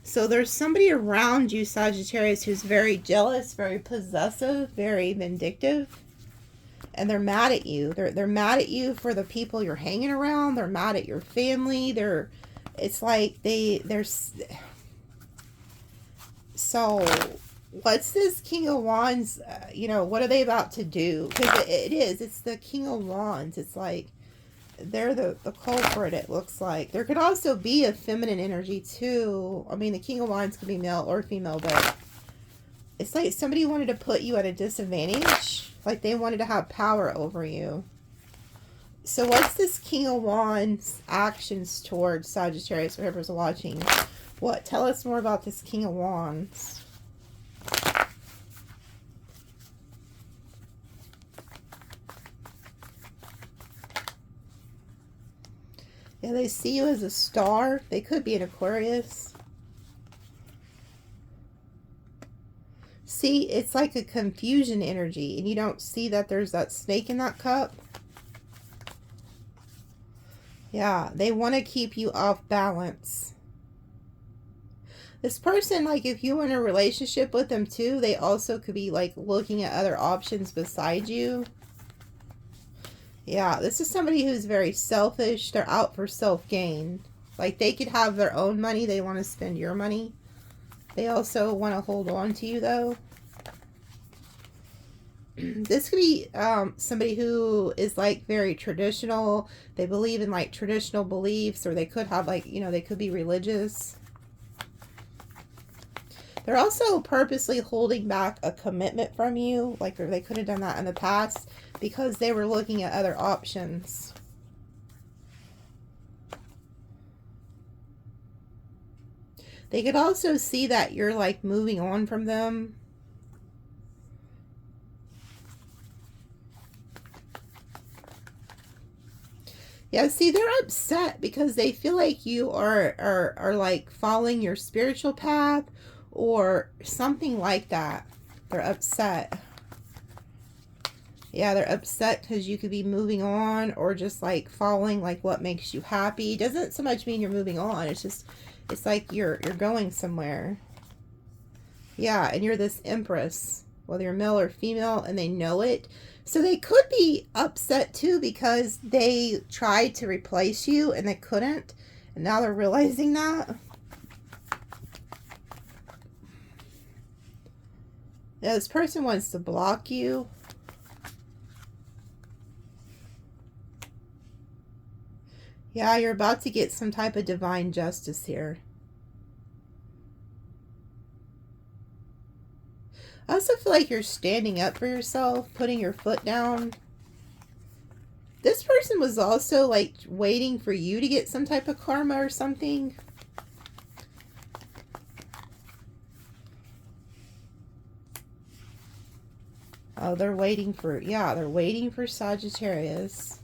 Speaker 1: So there's somebody around you, Sagittarius, who's very jealous, very possessive, very vindictive. And they're mad at you. They're mad at you for the people you're hanging around. They're mad at your family. It's like they're so what's this King of Wands, you know, what are they about to do? Because it's the King of Wands. It's like they're the culprit, it looks like. There could also be a feminine energy too. I mean, the King of Wands could be male or female, but it's like somebody wanted to put you at a disadvantage. Like they wanted to have power over you. So what's this King of Wands actions towards Sagittarius, whoever's watching? What? Tell us more about this King of Wands. Yeah, they see you as a star. They could be an Aquarius. See, it's like a confusion energy, and you don't see that there's that snake in that cup. Yeah, they want to keep you off balance. This person, like if you were in a relationship with them too, they also could be like looking at other options beside you. Yeah, this is somebody who's very selfish. They're out for self-gain. Like, they could have their own money. They want to spend your money. They also want to hold on to you, though. This could be somebody who is, like, very traditional. They believe in, like, traditional beliefs. Or they could have, like, you know, they could be religious. They're also purposely holding back a commitment from you. Like, they could have done that in the past because they were looking at other options. They could also see that you're, like, moving on from them. Yeah, see, they're upset because they feel like you are like following your spiritual path or something like that. They're upset. Yeah, they're upset because you could be moving on or just like following like what makes you happy. It doesn't so much mean you're moving on. It's just, it's like you're going somewhere. Yeah, and you're this empress, whether you're male or female, and they know it. So they could be upset too because they tried to replace you and they couldn't. And now they're realizing that. Now this person wants to block you. Yeah, you're about to get some type of divine justice here. I also feel like you're standing up for yourself, putting your foot down. This person was also like waiting for you to get some type of karma or something. Oh, they're waiting for, yeah, they're waiting for Sagittarius.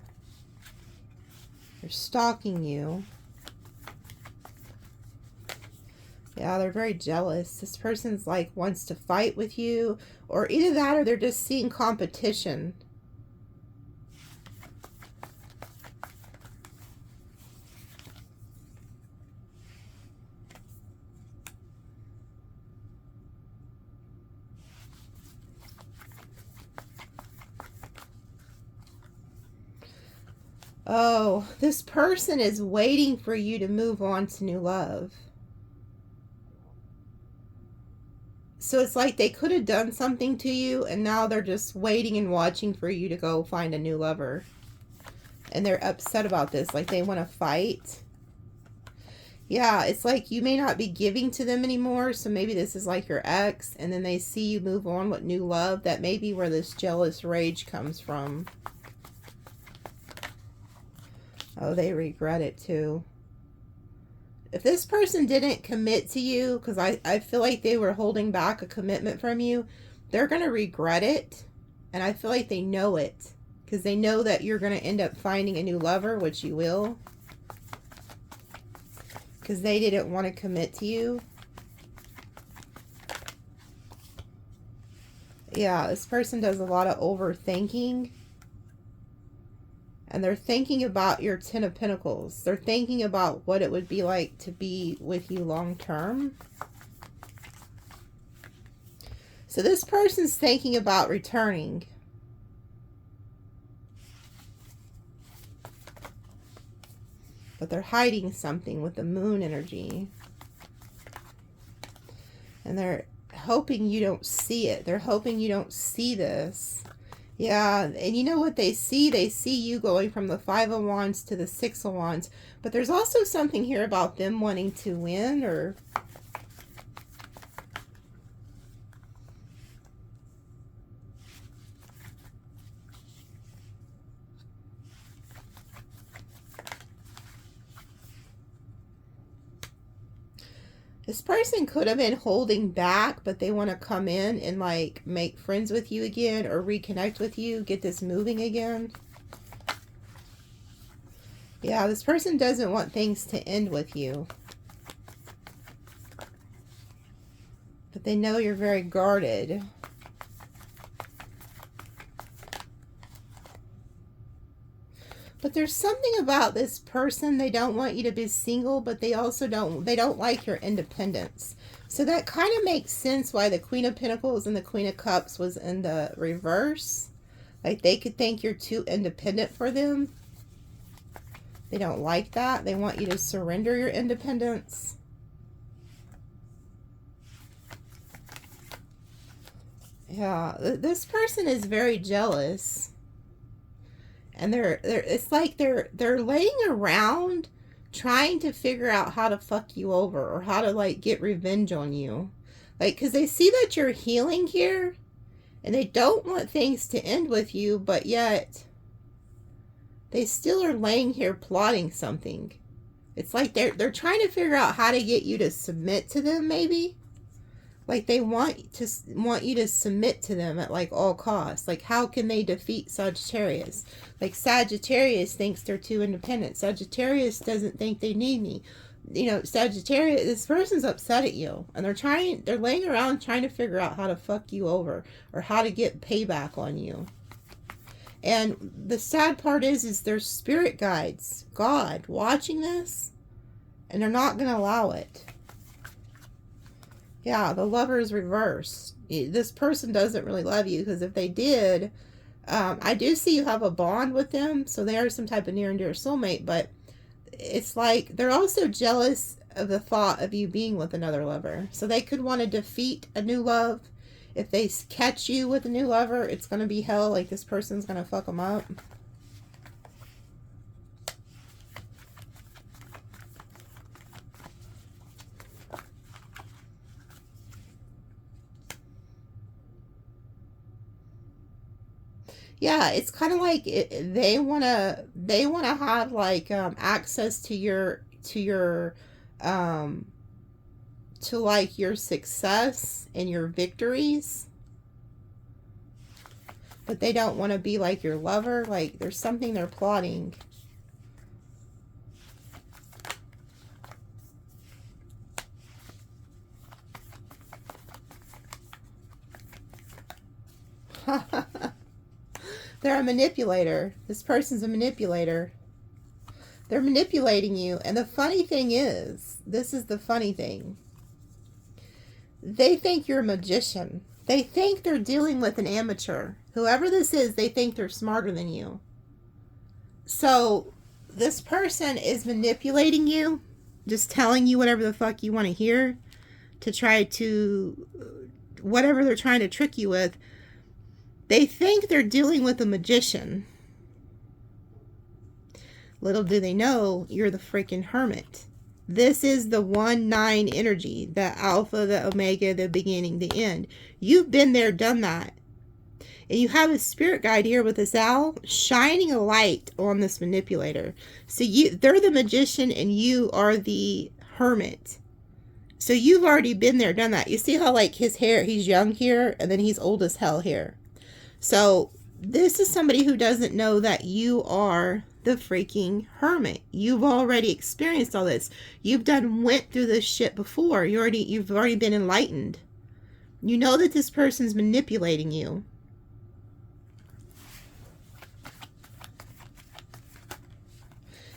Speaker 1: They're stalking you. Yeah, they're very jealous. This person's like wants to fight with you, or either that or they're just seeing competition. Oh, this person is waiting for you to move on to new love. So it's like they could have done something to you and now they're just waiting and watching for you to go find a new lover. And they're upset about this. Like they want to fight. Yeah, it's like you may not be giving to them anymore. So maybe this is like your ex. And then they see you move on with new love. That may be where this jealous rage comes from. Oh, they regret it too. If this person didn't commit to you, because I feel like they were holding back a commitment from you, they're going to regret it. And I feel like they know it. Because they know that you're going to end up finding a new lover, which you will. Because they didn't want to commit to you. Yeah, this person does a lot of overthinking. And they're thinking about your Ten of Pentacles. They're thinking about what it would be like to be with you long term. So this person's thinking about returning. But they're hiding something with the moon energy. And they're hoping you don't see it. They're hoping you don't see this. Yeah, and you know what they see? They see you going from the Five of Wands to the Six of Wands. But there's also something here about them wanting to win or... This person could have been holding back, but they want to come in and like make friends with you again or reconnect with you, get this moving again. Yeah, this person doesn't want things to end with you. But they know you're very guarded. But there's something about this person, they don't want you to be single, but they also don't like your independence. So that kind of makes sense why the Queen of Pentacles and the Queen of Cups was in the reverse. Like, they could think you're too independent for them. They don't like that. They want you to surrender your independence. Yeah, this person is very jealous. And it's like they're laying around trying to figure out how to fuck you over, or how to, like, get revenge on you. Like, because they see that you're healing here, and they don't want things to end with you, but yet they still are laying here plotting something. It's like they're trying to figure out how to get you to submit to them, maybe. Like, they want you to submit to them at, like, all costs. Like, how can they defeat Sagittarius? Like, Sagittarius thinks they're too independent. Sagittarius doesn't think they need me. You know, Sagittarius, this person's upset at you. And they're laying around trying to figure out how to fuck you over, or how to get payback on you. And the sad part is there's spirit guides, God, watching this. And they're not going to allow it. Yeah, the lover is reversed. This person doesn't really love you, because if they did, I do see you have a bond with them, so they are some type of near and dear soulmate, but it's like they're also jealous of the thought of you being with another lover. So they could want to defeat a new love. If they catch you with a new lover, it's going to be hell. Like, this person's going to fuck them up. Yeah, it's kind of like they wanna have, like, access to like your success and your victories, but they don't want to be like your lover. Like, there's something they're plotting. They're a manipulator. This person's a manipulator. They're manipulating you. And the funny thing is, this is the funny thing. They think you're a magician. They think they're dealing with an amateur. Whoever this is, they think they're smarter than you. So this person is manipulating you, just telling you whatever the fuck you want to hear, to try to, whatever they're trying to trick you with. They think they're dealing with a magician. Little do they know, you're the freaking hermit. This is the 1-9 energy, the alpha, the omega, the beginning, the end. You've been there, done that. And you have a spirit guide here with this owl shining a light on this manipulator. So they're the magician and you are the hermit. So you've already been there, done that. You see how, like, his hair, he's young here and then he's old as hell here. So this is somebody who doesn't know that you are the freaking hermit. You've already experienced all this. You've went through this shit before. You've already been enlightened. You know that this person's manipulating you.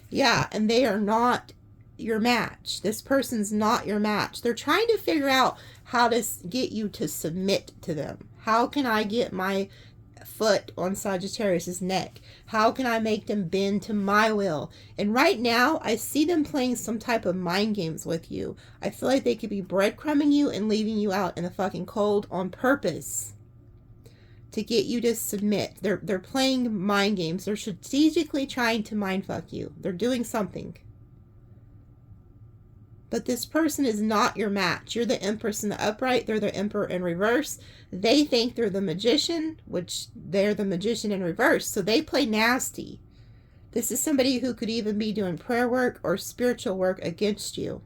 Speaker 1: Yeah, and they are not your match. This person's not your match. They're trying to figure out how to get you to submit to them. How can I get my foot on Sagittarius's neck? How can I make them bend to my will? And right now, I see them playing some type of mind games with you. I feel like they could be breadcrumbing you and leaving you out in the fucking cold on purpose to get you to submit. They're playing mind games. They're strategically trying to mind fuck you. They're doing something. But this person is not your match. You're the Empress in the upright. They're the Emperor in reverse. They think they're the magician, which they're the magician in reverse. So they play nasty. This is somebody who could even be doing prayer work or spiritual work against you.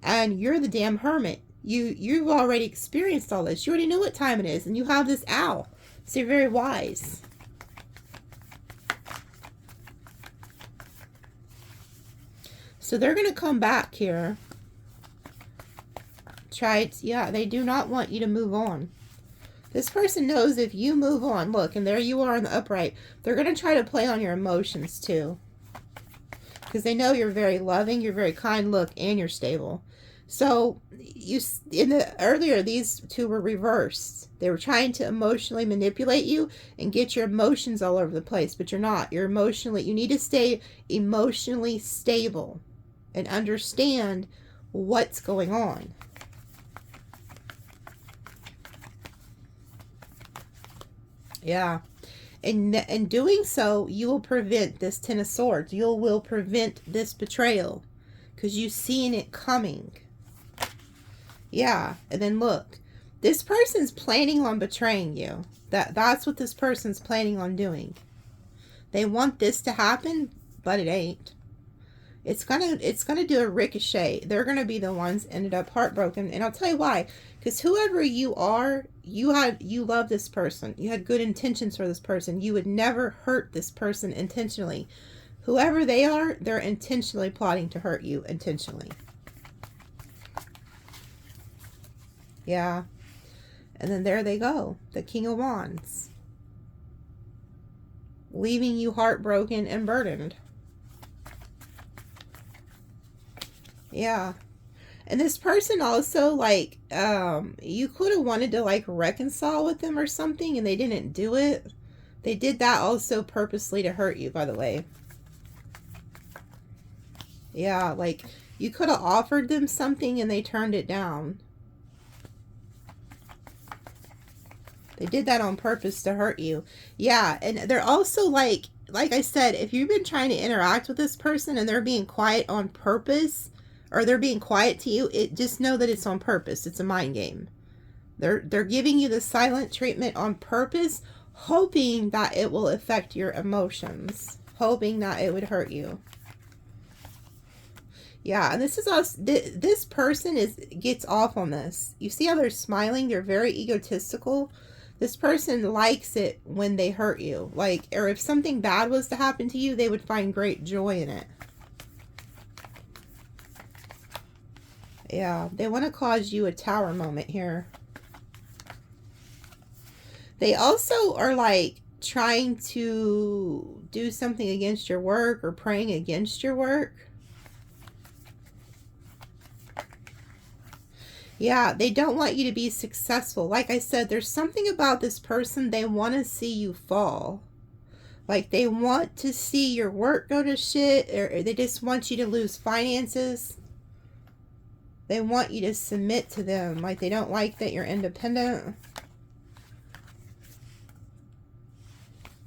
Speaker 1: And you're the damn hermit. You've already experienced all this. You already know what time it is. And you have this owl. So you're very wise. So they're going to come back here. Yeah, they do not want you to move on. This person knows if you move on, look, and there you are in the upright, they're going to try to play on your emotions too. Because they know you're very loving, you're very kind, look, and you're stable. So you, in the earlier, these two were reversed. They were trying to emotionally manipulate you and get your emotions all over the place, but you're not. You're emotionally, you need to stay emotionally stable and understand what's going on. Yeah. And in doing so, you will prevent this Ten of Swords. You will prevent this betrayal because you've seen it coming. Yeah. And then look, this person's planning on betraying you. That's what this person's planning on doing. They want this to happen, but it ain't. It's gonna do a ricochet. They're gonna be the ones ended up heartbroken, and I'll tell you why. Because whoever you are, you love this person. You had good intentions for this person. You would never hurt this person intentionally. Whoever they are, they're intentionally plotting to hurt you intentionally. Yeah. And then there they go, the King of Wands, leaving you heartbroken and burdened. Yeah. And this person also, like, you could have wanted to, like, reconcile with them or something, and they didn't do it. They did that also purposely to hurt you, by the way. Yeah, like, you could have offered them something and they turned it down. They did that on purpose to hurt you. Yeah, and they're also, like I said, if you've been trying to interact with this person and they're being quiet on purpose, or they're being quiet to you, just know that it's on purpose. It's a mind game. They're giving you the silent treatment on purpose, hoping that it will affect your emotions, hoping that it would hurt you. Yeah, and this is us. This person gets off on this. You see how they're smiling? They're very egotistical. This person likes it when they hurt you. Like, or if something bad was to happen to you, they would find great joy in it. Yeah, they want to cause you a tower moment here. They also are, like, trying to do something against your work or praying against your work. Yeah, they don't want you to be successful. Like I said, there's something about this person, they want to see you fall. Like, they want to see your work go to shit, or they just want you to lose finances. They want you to submit to them. Like, they don't like that you're independent.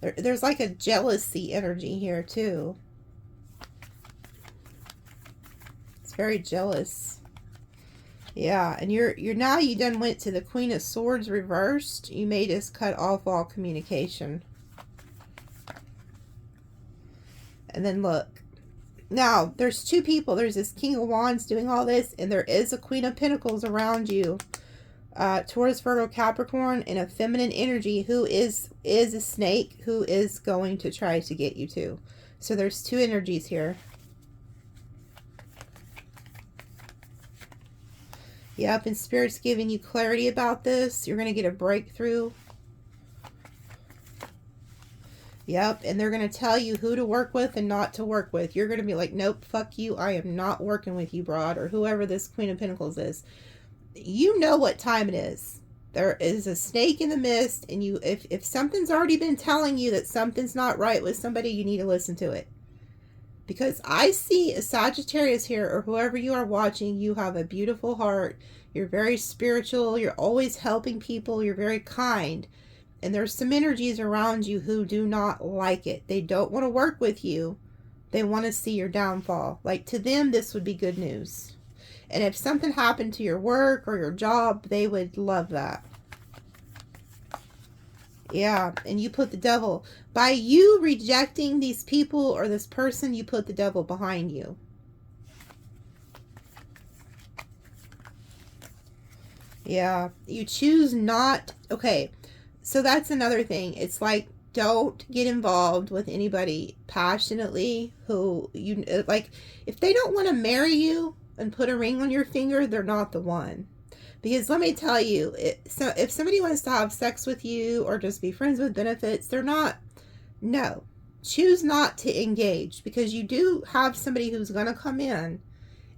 Speaker 1: There's like a jealousy energy here too. It's very jealous. Yeah, and you're now, you done went to the Queen of Swords reversed. You may just cut off all communication. And then look. Now, there's two people. There's this King of Wands doing all this, and there is a Queen of Pentacles around you. Taurus, Virgo, Capricorn, and a feminine energy who is a snake who is going to try to get you too. So there's two energies here. Yep, and Spirit's giving you clarity about this. You're going to get a breakthrough. Yep, and they're going to tell you who to work with and not to work with. You're going to be like, nope, fuck you. I am not working with you, broad, or whoever this Queen of Pentacles is. You know what time it is. There is a snake in the mist, and you, if something's already been telling you that something's not right with somebody, you need to listen to it. Because I see a Sagittarius here, or whoever you are watching, you have a beautiful heart. You're very spiritual. You're always helping people. You're very kind. And there's some energies around you who do not like it. They don't want to work with you. They want to see your downfall. Like, to them, this would be good news. And if something happened to your work or your job, they would love that. Yeah, and you put the devil. By you rejecting these people or this person, you put the devil behind you. Yeah, you choose not. Okay, so that's another thing. It's like, don't get involved with anybody passionately who, you like, if they don't want to marry you and put a ring on your finger, they're not the one. Because let me tell you, so if somebody wants to have sex with you or just be friends with benefits, they're not. No. Choose not to engage, because you do have somebody who's going to come in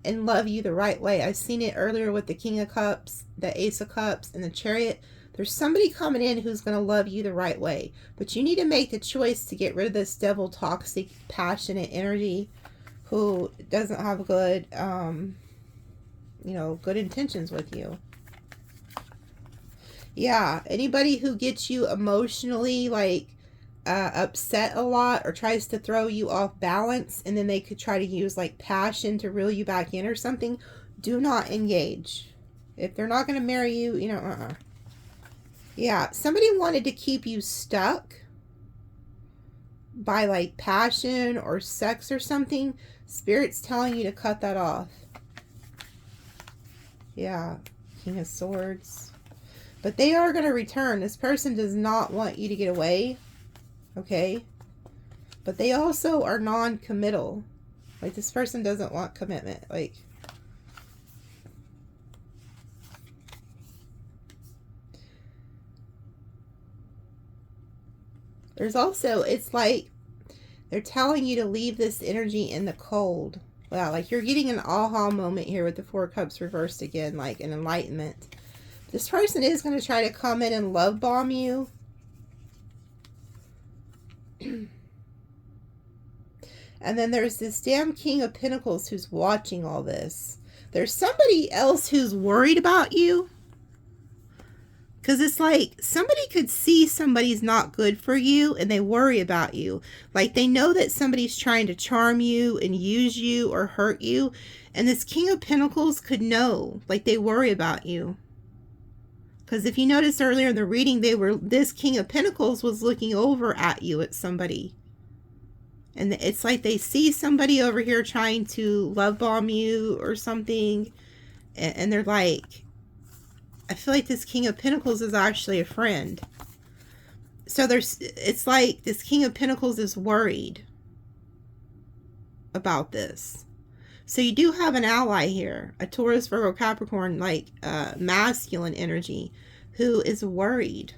Speaker 1: and love you the right way. I've seen it earlier with the King of Cups, the Ace of Cups, and the Chariot. There's somebody coming in who's going to love you the right way. But you need to make the choice to get rid of this devil, toxic, passionate energy who doesn't have good, you know, good intentions with you. Yeah, anybody who gets you emotionally, like, upset a lot or tries to throw you off balance, and then they could try to use, like, passion to reel you back in or something, do not engage. If they're not going to marry you, you know, Yeah, somebody wanted to keep you stuck by, like, passion or sex or something. Spirit's telling you to cut that off. Yeah, King of Swords. But they are going to return. This person does not want you to get away. Okay? But they also are non-committal. Like, this person doesn't want commitment. Like, there's also, it's like they're telling you to leave this energy in the cold. Wow, like you're getting an aha moment here with the Four of Cups reversed again, like an enlightenment. This person is going to try to come in and love bomb you. And then there's this damn King of Pentacles who's watching all this. There's somebody else who's worried about you. Because it's like somebody could see somebody's not good for you and they worry about you. Like they know that somebody's trying to charm you and use you or hurt you. And this King of Pentacles could know. Like they worry about you. Because if you noticed earlier in the reading, this King of Pentacles was looking over at you at somebody. And it's like they see somebody over here trying to love bomb you or something. And they're like, I feel like this King of Pentacles is actually a friend. So it's like this King of Pentacles is worried about this. So you do have an ally here, a Taurus, Virgo, Capricorn, like masculine energy, who is worried.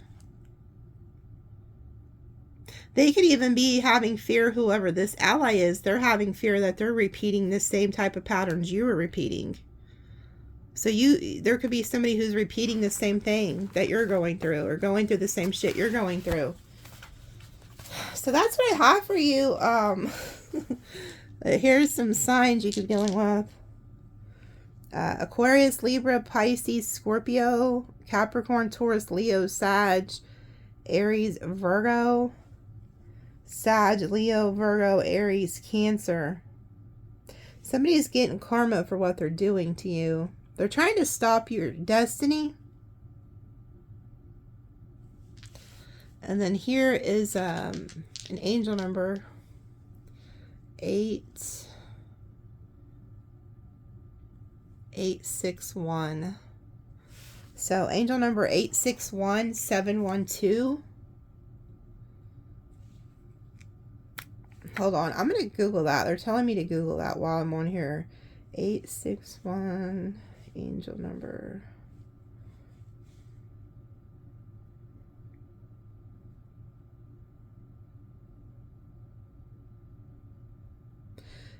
Speaker 1: They could even be having fear, whoever this ally is, they're having fear that they're repeating the same type of patterns you were repeating. So there could be somebody who's repeating the same thing that you're going through, or going through the same shit you're going through. So that's what I have for you. Here's some signs you could be dealing with. Aquarius, Libra, Pisces, Scorpio, Capricorn, Taurus, Leo, Sag, Aries, Virgo. Sag, Leo, Virgo, Aries, Cancer. Somebody's getting karma for what they're doing to you. They're trying to stop your destiny. And then here is an angel number. 861. So angel number 861712. Hold on, I'm going to Google that. They're telling me to Google that while I'm on here. 861 angel number.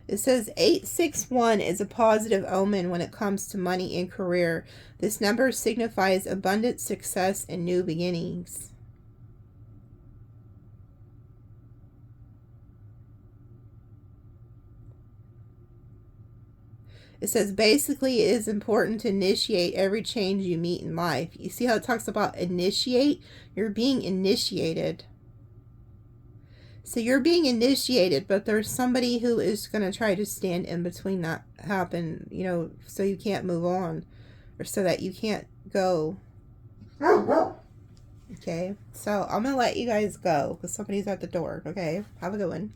Speaker 1: It says 861 is a positive omen when it comes to money and career. This number signifies abundant success and new beginnings. It says basically it is important to initiate every change you meet in life. You see how it talks about initiate? You're being initiated. So you're being initiated, but there's somebody who is going to try to stand in between that happen, you know, so you can't move on, or so that you can't go. Okay, so I'm going to let you guys go because somebody's at the door. Okay, have a good one.